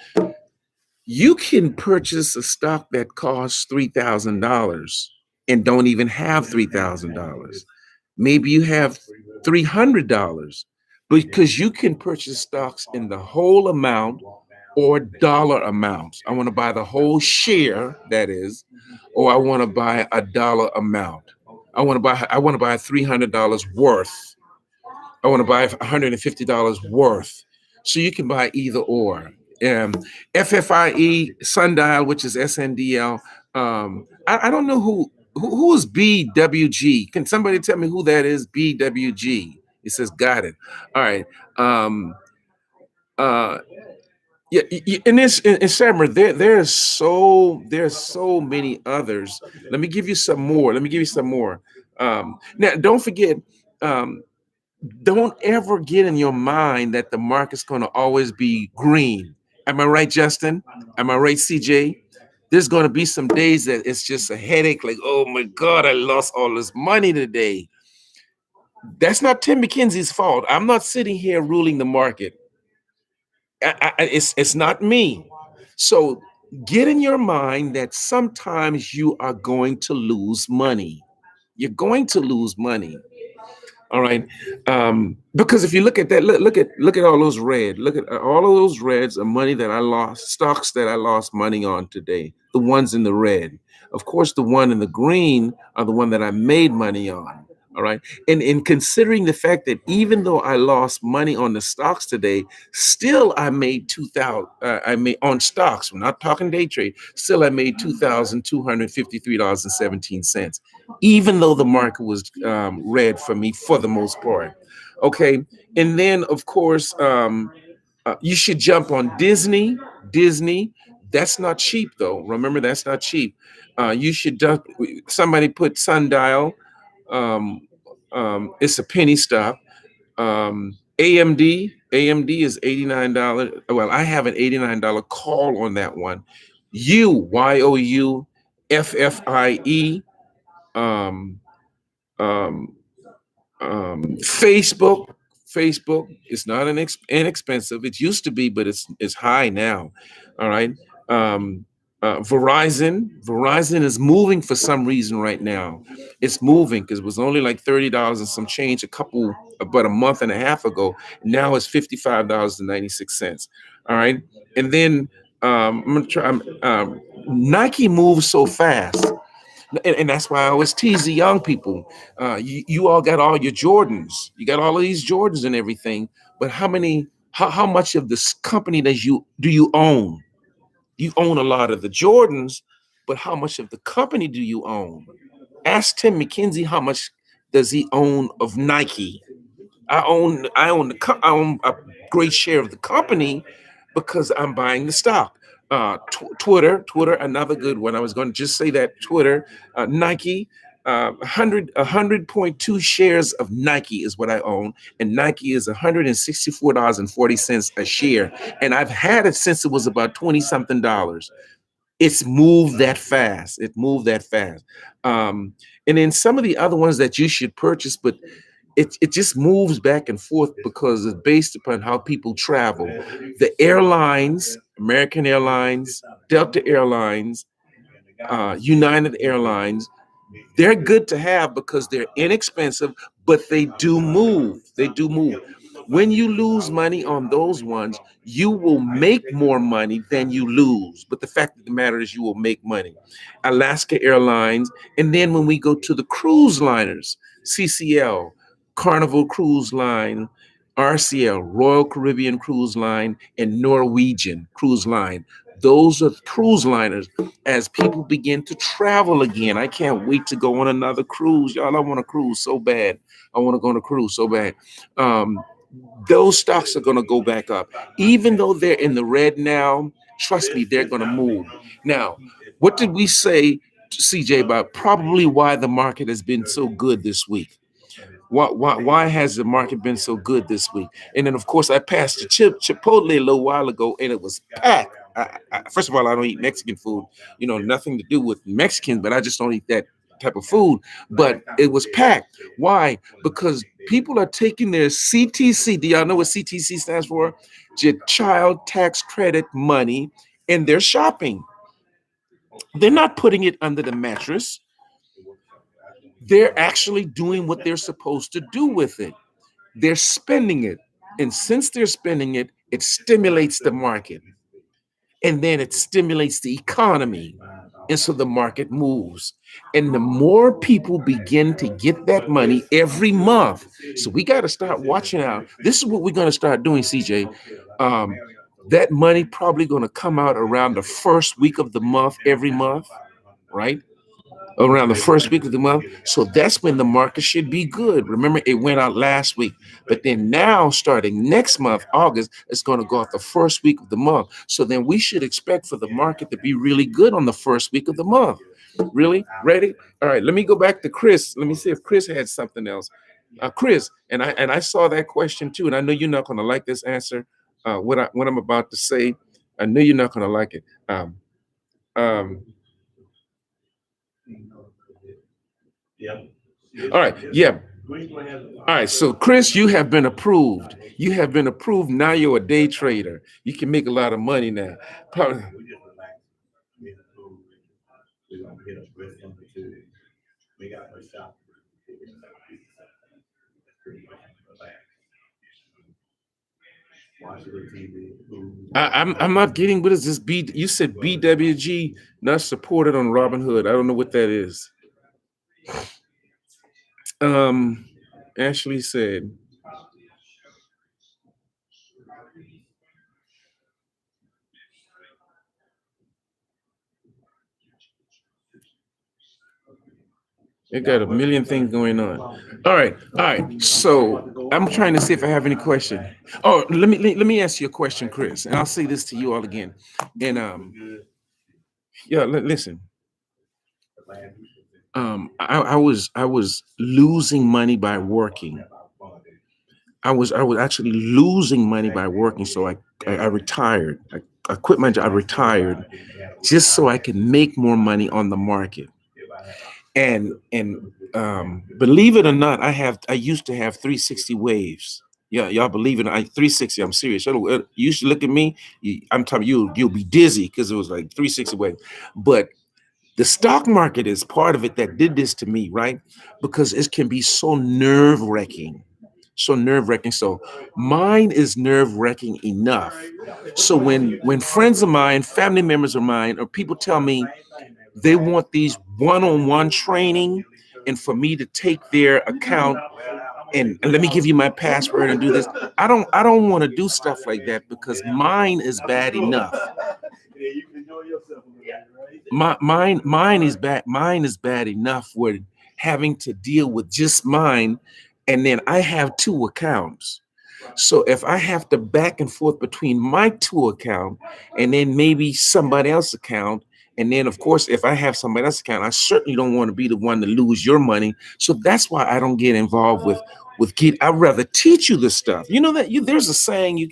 you can purchase a stock that costs $3,000 and don't even have $3,000. Maybe you have $300 because you can purchase stocks in the whole amount or dollar amounts. I want to buy the whole share, that is, or I want to buy a dollar amount. I want to buy $300 worth. I want to buy $150 worth. So you can buy either or. FFIE Sundial, which is SNDL. I don't know who is BWG. Can somebody tell me who that is? BWG. It says got it. All right. Um, uh, yeah, in this in Sammer, there's so many others. Let me give you some more. Now, don't forget. Um, don't ever get in your mind that the market's going to always be green. Am I right, Justin? Am I right, CJ? There's going to be some days that it's just a headache, like, oh my God, I lost all this money today. That's not Tim McKenzie's fault. I'm not sitting here ruling the market. It's not me. So get in your mind that sometimes you are going to lose money. You're going to lose money. All right. Because if you look at that, look at all those red. Look at all of those reds are money that I lost, stocks that I lost money on today. The ones in the red. Of course, the one in the green are the one that I made money on. All right. And in considering the fact that even though I lost money on the stocks today, still I made 2,000. I made on stocks. We're not talking day trade. Still, I made $2,253.17, even though the market was red for me for the most part. Okay, and then of course you should jump on Disney. Disney, that's not cheap though. Remember, that's not cheap. You should dump. Somebody put Sundial. Um, it's a penny stock. AMD is $89. Well, I have an $89 call on that one. YOU FFIE. Um, um, Facebook is not inexpensive. It used to be, but it's high now. All right. Verizon is moving for some reason right now. It's moving because it was only like $30 and some change about a month and a half ago. Now it's $55.96. All right. And then I'm gonna try. Nike moves so fast, and that's why I always tease the young people. You all got all your Jordans. You got all of these Jordans and everything. But how much of this company do you own? You own a lot of the Jordans, but how much of the company do you own? Ask Tim McKenzie how much does he own of Nike. I own a great share of the company because I'm buying the stock. Twitter, another good one. I was going to just say that Twitter, Nike, 100.2 shares of Nike is what I own, and Nike is $164.40 a share, and I've had it since it was about 20 something dollars. It's moved that fast. It moved that fast. And then some of the other ones that you should purchase, but it just moves back and forth because it's based upon how people travel. The airlines, American Airlines, Delta Airlines, United Airlines, they're good to have because they're inexpensive, but they do move. They do move. When you lose money on those ones, you will make more money than you lose. But the fact of the matter is, you will make money. Alaska Airlines, and then when we go to the cruise liners, CCL, Carnival Cruise Line, RCL, Royal Caribbean Cruise Line, and Norwegian Cruise Line. Those are cruise liners. As people begin to travel again, I can't wait to go on another cruise. Y'all, I want to cruise so bad. I want to go on a cruise so bad. Those stocks are going to go back up. Even though they're in the red now, trust me, they're going to move. Now, what did we say, CJ, about probably why the market has been so good this week? Why has the market been so good this week? And then, of course, I passed the Chipotle a little while ago, and it was packed. first of all, I don't eat Mexican food. Nothing to do with Mexicans, but I just don't eat that type of food. But it was packed. Why? Because people are taking their CTC. Do y'all know what CTC stands for? Child tax credit money, and they're shopping. They're not putting it under the mattress. They're actually doing what they're supposed to do with it. They're spending it. And since they're spending it, it stimulates the market. And then it stimulates the economy. And so the market moves. And the more people begin to get that money every month. So we got to start watching out. This is what we're going to start doing, CJ. That money probably going to come out around the first week of the month every month, right? Around the first week of the month. So that's when the market should be good. Remember, it went out last week. But then now, starting next month, August, it's going to go out the first week of the month. So then we should expect for the market to be really good on the first week of the month. Really? Ready? All right, let me go back to Chris. Let me see if Chris had something else. Chris, and I saw that question too, and I know you're not going to like this answer. What I'm about to say, I know you're not going to like it. Um, all right, yeah. All right, so Chris, you have been approved. You have been approved. Now you're a day trader. You can make a lot of money now. Probably. I'm not getting what is this B? You said BWG not supported on Robinhood. I don't know what that is. Um, Ashley said. It got a million things going on. All right. So I'm trying to see if I have any question. Oh, let me ask you a question, Chris, and I'll say this to you all again. And yeah, listen. I was losing money by working. I was actually losing money by working. So I retired. I quit my job. I retired just so I could make more money on the market. And believe it or not, I used to have 360 waves. Yeah, y'all believe it? 360. I'm serious. You used to look at me. I'm telling you, you'll be dizzy because it was like 360 waves. But the stock market is part of it that did this to me, right? Because it can be so nerve wracking. So nerve wracking. So mine is nerve wracking enough. So when friends of mine, family members of mine, or people tell me they want these one-on-one training, and for me to take their account and let me give you my password and do this. I don't want to do stuff like that because mine is bad enough. Mine is bad. Mine is bad enough with having to deal with just mine, and then I have two accounts. So if I have to back and forth between my two account and then maybe somebody else's account, and then of course if I have somebody else's account, I certainly don't want to be the one to lose your money. So that's why I don't get involved with get. I'd rather teach you this stuff. You know that there's a saying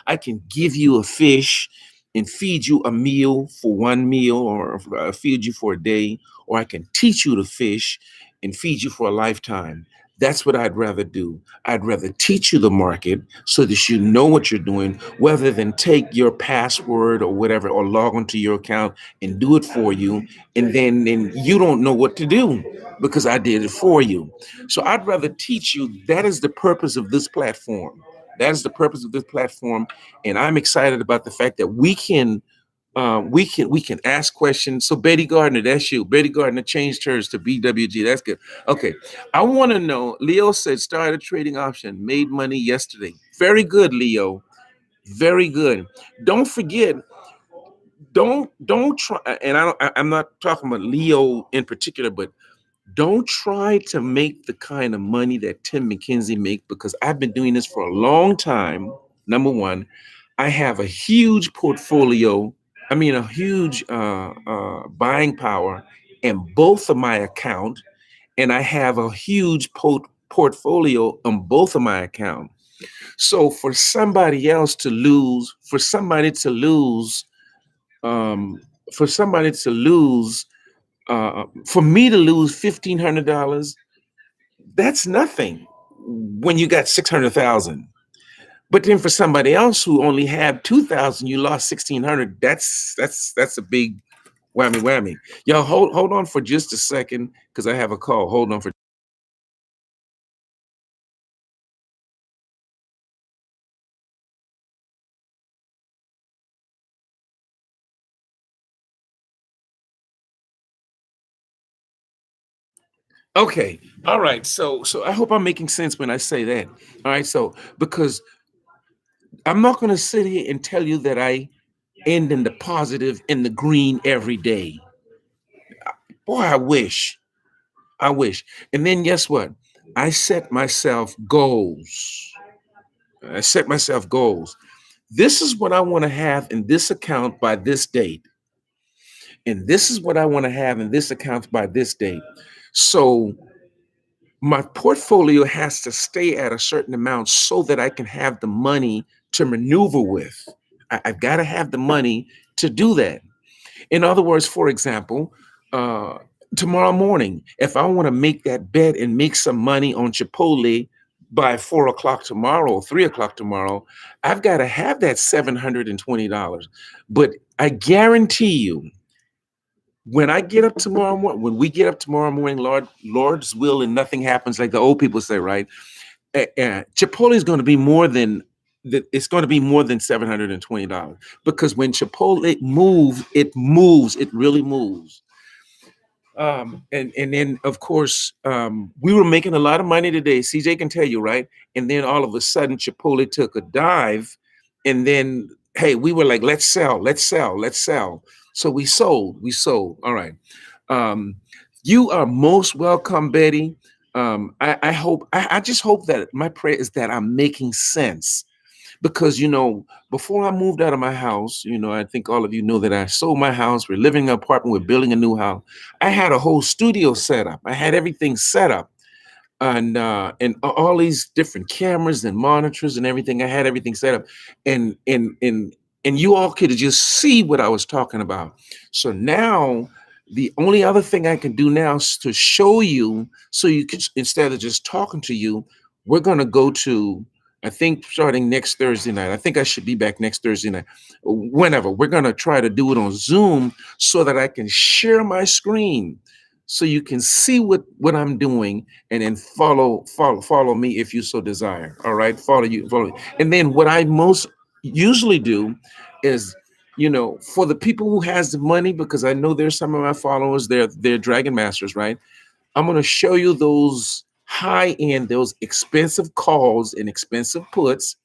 I can give you a fish and feed you a meal for one meal, or feed you for a day, or I can teach you to fish and feed you for a lifetime. That's what I'd rather do. I'd rather teach you the market so that you know what you're doing, rather than take your password or whatever, or log onto your account and do it for you. And then you don't know what to do because I did it for you. So I'd rather teach you. That is the purpose of this platform. That is the purpose of this platform. And I'm excited about the fact that we can ask questions. So Betty Gardner, that's you. Betty Gardner changed hers to BWG. That's good. Okay. I want to know. Leo said started trading option, made money yesterday. Very good, Leo. Very good. Don't forget, don't try, and I'm not talking about Leo in particular, but don't try to make the kind of money that Tim McKenzie make, because I've been doing this for a long time. Number one, I have a huge portfolio. I mean, a huge buying power in both of my account, and I have a huge portfolio on both of my account. So for somebody to lose Um, for somebody to lose, for me to lose $1,500, that's nothing when you got 600,000. But then for somebody else who only had 2,000, you lost 1,600. That's a big whammy whammy. Y'all hold on for just a second because I have a call. Hold on for. Okay. All right. So I hope I'm making sense when I say that. All right. So because I'm not going to sit here and tell you that I end in the positive in the green every day. Boy, I wish. I wish. And then guess what? I set myself goals. I set myself goals. This is what I want to have in this account by this date. And this is what I want to have in this account by this date. So my portfolio has to stay at a certain amount so that I can have the money to maneuver with. I've got to have the money to do that. In other words, for example, uh, tomorrow morning, if I want to make that bet and make some money on Chipotle by 4 o'clock tomorrow, or 3 o'clock tomorrow, I've got to have that $720. But I guarantee you, when I get up tomorrow morning, when we get up tomorrow morning, Lord's will, and nothing happens, like the old people say, right? Chipotle is going to be more than it's going to be more than $720 because when Chipotle moves, it moves, it really moves. And then of course we were making a lot of money today. CJ can tell you, right? And then all of a sudden Chipotle took a dive, and then hey, we were like, let's sell, let's sell, let's sell. So we sold. All right. Um, you are most welcome, Betty. I just hope that my prayer is that I'm making sense because before I moved out of my house, I think all of you know that I sold my house. We're living in an apartment. We're building a new house. I had a whole studio set up. I had everything set up, and all these different cameras and monitors and everything. I had everything set up, and you all could just see what I was talking about. So now the only other thing I can do now is to show you, so you can, instead of just talking to you, we're gonna go to, I think starting next Thursday night. I think I should be back next Thursday night. Whenever we're gonna try to do it on Zoom so that I can share my screen so you can see what I'm doing, and then follow me if you so desire. All right, follow me. And then what I most usually do is, for the people who has the money, because I know there's some of my followers, they're Dragon Masters, right? I'm going to show you those high end, those expensive calls and expensive puts.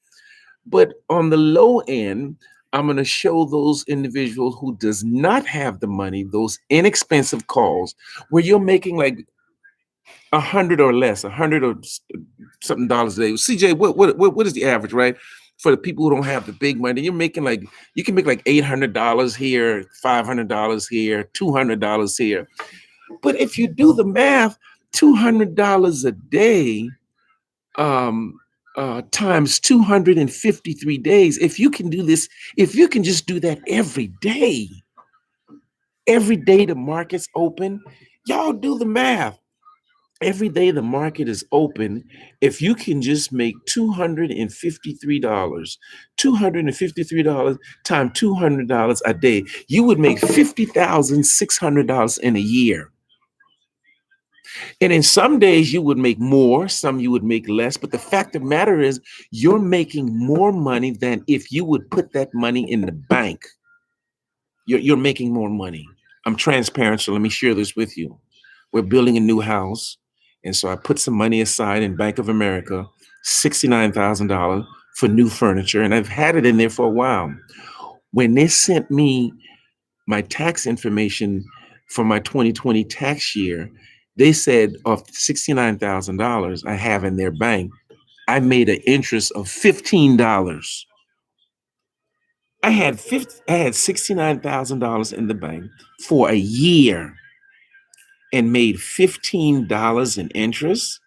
But on the low end, I'm going to show those individuals who does not have the money, those inexpensive calls where you're making like 100 or less, 100 or something dollars a day. CJ, what is the average, right? For the people who don't have the big money, you're making like, you can make like $800 here, $500 here, $200 here. But if you do the math, $200 a day, um, times 253 days. If you can do this, if you can just do that every day the market's open, y'all do the math. Every day the market is open, if you can just make $253 times $200 a day, you would make $50,600 in a year. And in some days you would make more, some you would make less. But the fact of the matter is, you're making more money than if you would put that money in the bank. You're making more money. I'm transparent, so let me share this with you. We're building a new house. And so I put some money aside in Bank of America, $69,000 for new furniture. And I've had it in there for a while. When they sent me my tax information for my 2020 tax year, they said of $69,000 I have in their bank, I made an interest of $15. I had $69,000 in the bank for a year and made $15 in interest.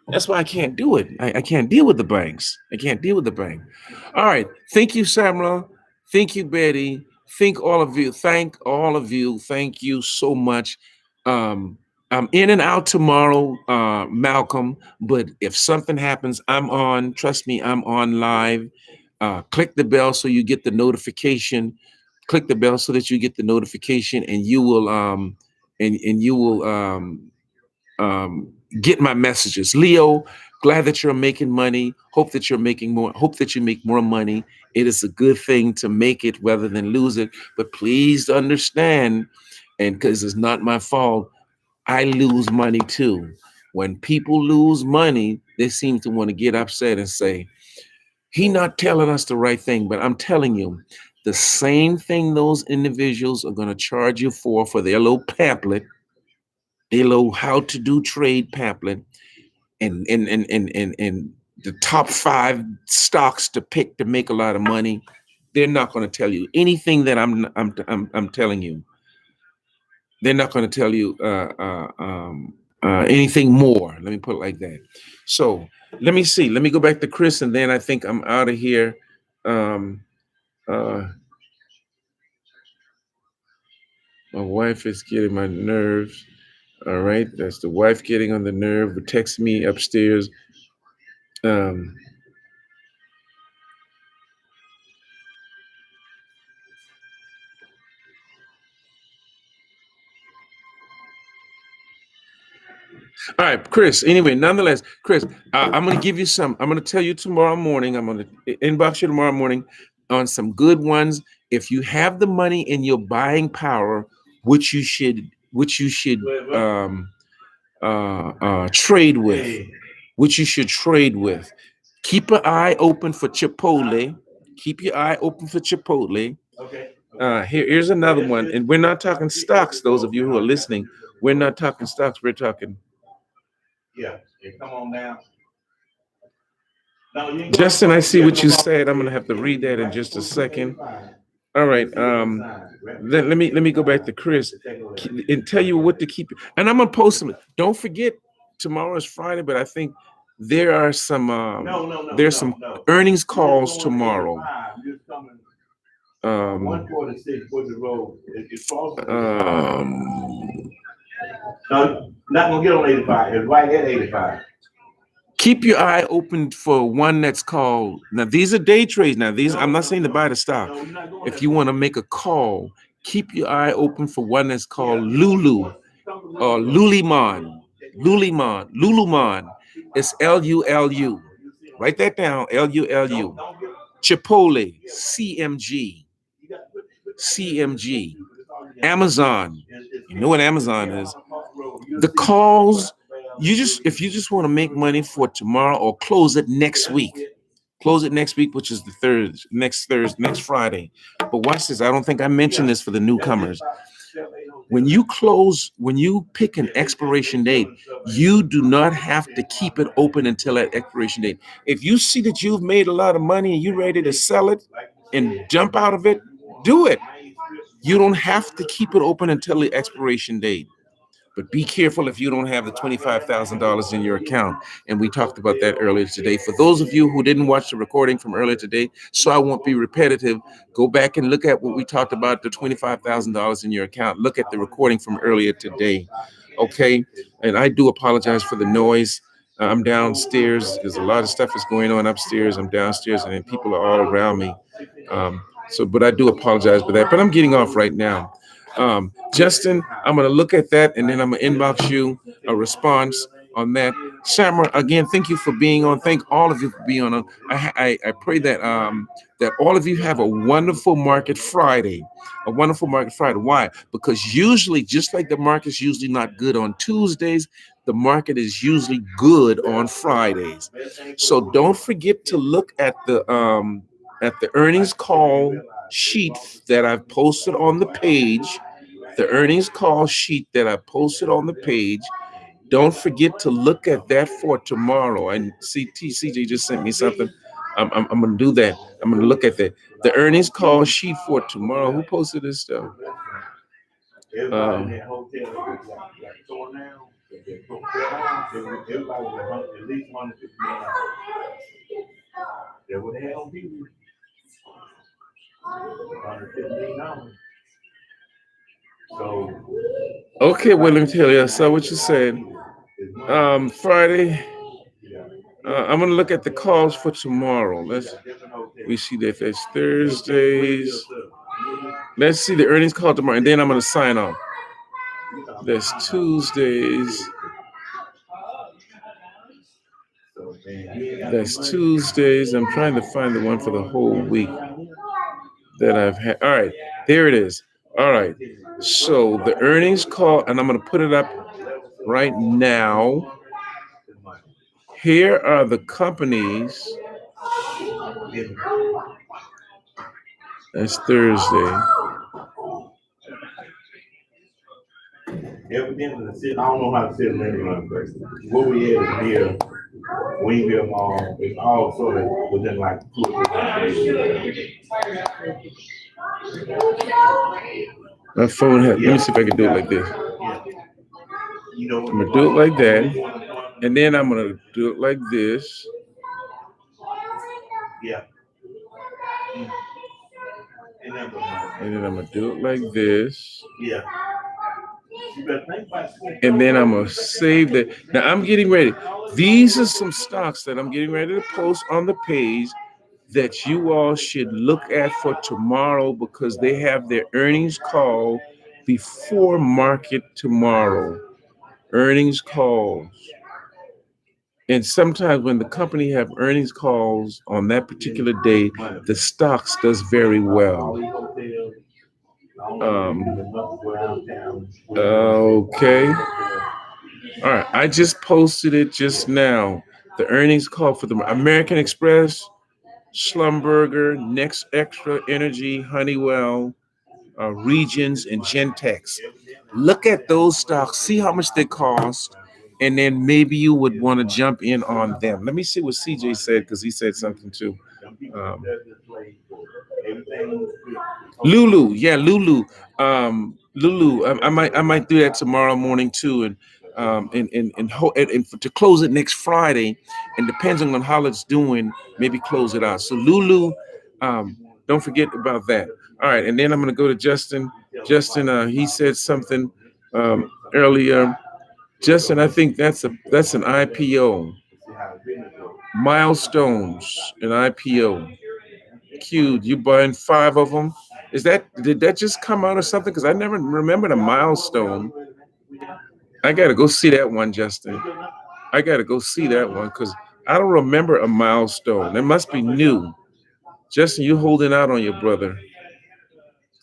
That's why I can't do it. I can't deal with the banks. I can't deal with the bank. All right. Thank you, Samra. Thank you, Betty. Thank all of you. Thank all of you. Thank you so much. Um, I'm in and out tomorrow, Malcolm. But if something happens, I'm on. Trust me, I'm on live. Click the bell so you get the notification. Click the bell so that you get the notification, and you will and you will get my messages. Leo, glad that you're making money. Hope that you're making more. Hope that you make more money. It is a good thing to make it rather than lose it. But please understand, and because it's not my fault, I lose money too. When people lose money, they seem to want to get upset and say, he not telling us the right thing. But I'm telling you, the same thing those individuals are going to charge you for their little pamphlet, their little how to do trade pamphlet, and the top 5 stocks to pick to make a lot of money. They're not going to tell you anything that I'm telling you. They're not going to tell you anything more. Let me put it like that. So let me see. Let me go back to Chris, and then I think I'm out of here. Um, uh, my wife is getting my nerves. All right, that's the wife getting on the nerve. Text me upstairs. Um, All right, Chris. Anyway, nonetheless, Chris, I'm going to give you some. I'm going to tell you tomorrow morning. I'm going to inbox you tomorrow morning on some good ones. If you have the money in your buying power, which you should trade with, which you should trade with. Keep an eye open for Chipotle. Keep your eye open for Chipotle. Here's another one, and we're not talking stocks. Those of you who are listening, we're not talking stocks. We're talking. Justin, I see what you said. I'm gonna have to read that in just a second. All right. Let me go back to Chris and tell you what to keep. And I'm gonna post them. Don't forget, tomorrow is Friday, but I think there are some there's some earnings calls tomorrow. Um, um, Not gonna get on 85. It's right at 85. Keep your eye open for one that's called. Now these are day trades. Now these, I'm not saying to buy the stock. If you want to make a call, keep your eye open for one that's called Lulu or Lulimon. Luluman. It's Lulu. Write that down. Lulu. Chipotle. CMG. Amazon. You know what Amazon is. The calls, if you just want to make money for tomorrow or close it next week. Close it next week, which is next Thursday, next Friday. But watch this. I don't think I mentioned this for the newcomers. When you pick an expiration date, you do not have to keep it open until that expiration date. If you see that you've made a lot of money and you're ready to sell it and jump out of it, do it. You don't have to keep it open until the expiration date. But be careful if you don't have the $25,000 in your account. And we talked about that earlier today. For those of you who didn't watch the recording from earlier today, so I won't be repetitive, go back and look at what we talked about, the $25,000 in your account. Look at the recording from earlier today. Okay. And I do apologize for the noise. I'm downstairs. There's a lot of stuff is going on upstairs. I'm downstairs, and then people are all around me. But I do apologize for that. But I'm getting off right now. Justin, I'm going to look at that, and then I'm going to inbox you a response on that. Shamra, again, thank you for being on. Thank all of you for being on. I pray that that all of you have a wonderful Market Friday. A wonderful Market Friday. Why? Because usually, just like the market's usually not good on Tuesdays, the market is usually good on Fridays. So don't forget to look at the earnings call sheet that I've posted on the page. The earnings call sheet that I posted on the page. Don't forget to look at that for tomorrow. And CJ just sent me something. I'm going to do that. I'm going to look at that. The earnings call sheet for tomorrow. Who posted this stuff? Okay, well, let me tell you. I saw what you said. Friday. I'm gonna look at the calls for tomorrow. We see that that's Thursdays. Let's see the earnings call tomorrow, and then I'm gonna sign off. That's Tuesdays. That's Tuesdays. I'm trying to find the one for the whole week that I've had. All right, there it is. All right. So the earnings call, and I'm gonna put it up right now. Here are the companies. That's Thursday. Evidently, I don't know how to sit in run first. What we had is near Wingville Mall. It's all sort of within like 2 or 3 My phone has. Let me see if I can do it like this. I'm gonna do it like that, and then I'm gonna do it like this. Yeah. And then I'm gonna do it like this. Yeah. And then I'm gonna save that. Now I'm getting ready. These are some stocks that I'm getting ready to post on the page that you all should look at for tomorrow because they have their earnings call before market tomorrow. Earnings calls. And sometimes when the company have earnings calls on that particular day, the stocks does very well. Okay. All right. I just posted it just now. The earnings call for the American Express, Schlumberger, Next Extra Energy, Honeywell, Regions, and Gentex. Look at those stocks, see how much they cost, and then maybe you would want to jump in on them. Let me see what CJ said because he said something too. Um, Lulu, yeah, Lulu. Lulu, I might do that tomorrow morning too, and to close it next Friday, and depending on how it's doing, maybe close it out. So Lulu, don't forget about that. All right, and then I'm gonna go to Justin. Justin, he said something earlier. Justin, I think that's an IPO. Milestones, an IPO. Q, you buying 5 of them? Did that just come out or something? Because I never remembered a milestone. I gotta go see that one, Justin. I gotta go see that one because I don't remember a milestone. It must be new. Justin, you holding out on your brother.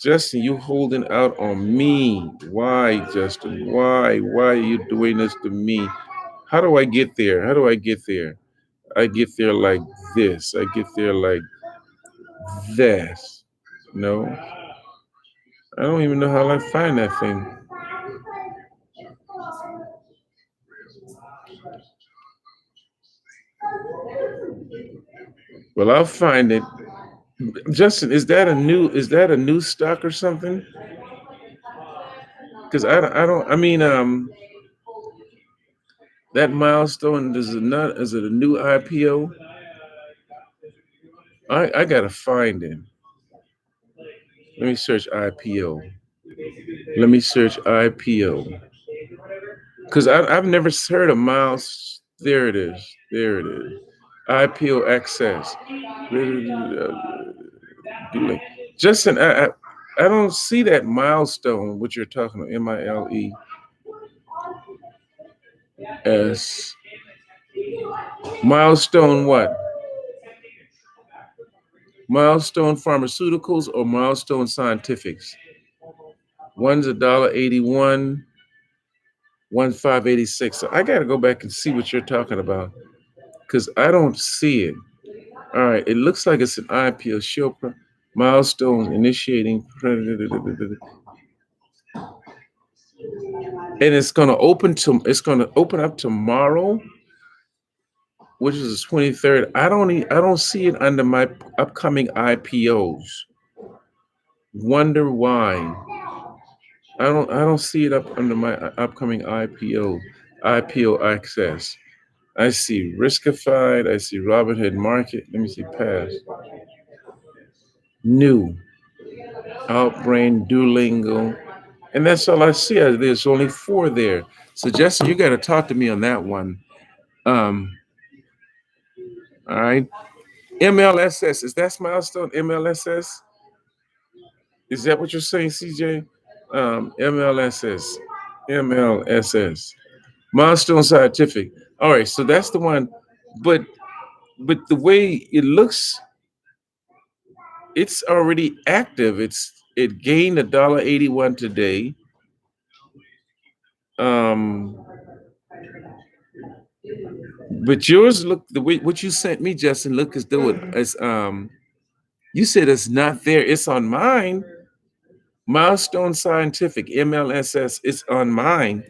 Justin, you holding out on me. Why, Justin? Why? Why are you doing this to me? How do I get there? How do I get there? I get there like this. I get there like this. No, I don't even know how I find that thing. Well, I'll find it. Justin, is that a new stock or something? Because I mean, that milestone is it a new IPO? I gotta find it. Let me search IPO. Let me search IPO. Because I've never heard of Miles. There it is. There it is. IPO access. Justin, I don't see that milestone, what you're talking about, MILES. Milestone what? Milestone Pharmaceuticals or Milestone Scientifics? One's $1.81, one's $5.86. So I got to go back and see what you're talking about because I don't see it. All right, it looks like it's an IPO show. Milestone initiating. And it's gonna open up tomorrow, which is the 23rd. I don't see it under my upcoming IPOs. Wonder why. I don't see it up under my upcoming IPO access. I see Riskified, I see Robinhood Market. Let me see past. New. Outbrain, Duolingo, and that's all I see. There's only 4 there. So Justin, you got to talk to me on that one. Um, all right. MLSS, is that milestone? MLSS? Is that what you're saying, CJ? MLSS. MLSS. Milestone Scientific. All right, so that's the one. But the way it looks, it's already active. It gained $1.81 today. Um, but yours look the way what you sent me, Justin, look as though it's you said it's not there. It's on mine. Milestone Scientific, MLSS, it's on mine.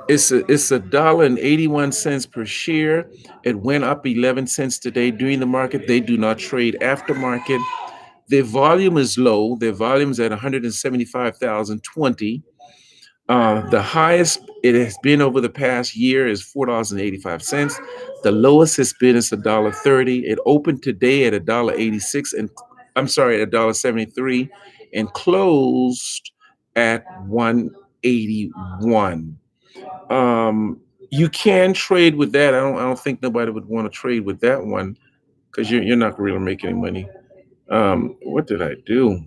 It's $1.81 per share. It went up 11 cents today during the market. They do not trade after market. Their volume is low. Their volume is at 175,020. The highest it has been over the past year is $4.85. The lowest it's been is $1.30. It opened today at $1.86 and I'm sorry, at $1.73 and closed at 181. You can trade with that. I don't think nobody would want to trade with that one because you're not really making any money. What did I do?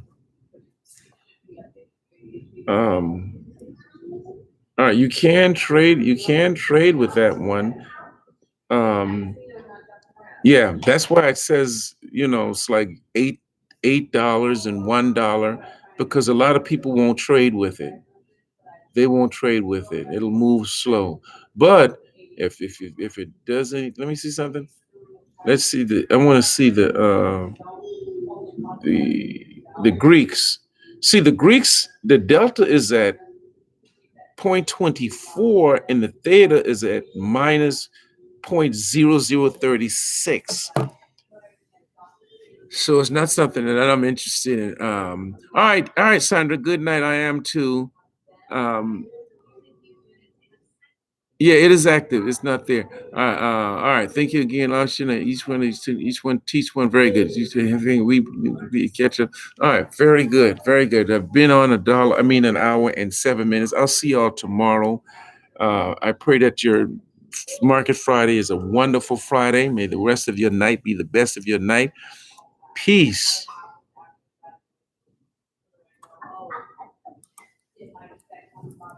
All right, you can trade. You can trade with that one. Um, yeah, that's why it says it's like $8 and $1 because a lot of people won't trade with it. They won't trade with it. It'll move slow. But if it doesn't, let me see something. Let's see the. I want to see the Greeks. See the Greeks. The delta is at 0.24 and the theta is at minus 0.0036. So it's not something that I'm interested in. All right, Sandra. Good night. I am too. Um, yeah, it is active. It's not there. All right. Thank you again, Austin. Each one teach one very good. We catch up. All right. Very good. Very good. I've been on an hour and 7 minutes. I'll see y'all tomorrow. I pray that your Market Friday is a wonderful Friday. May the rest of your night be the best of your night. Peace.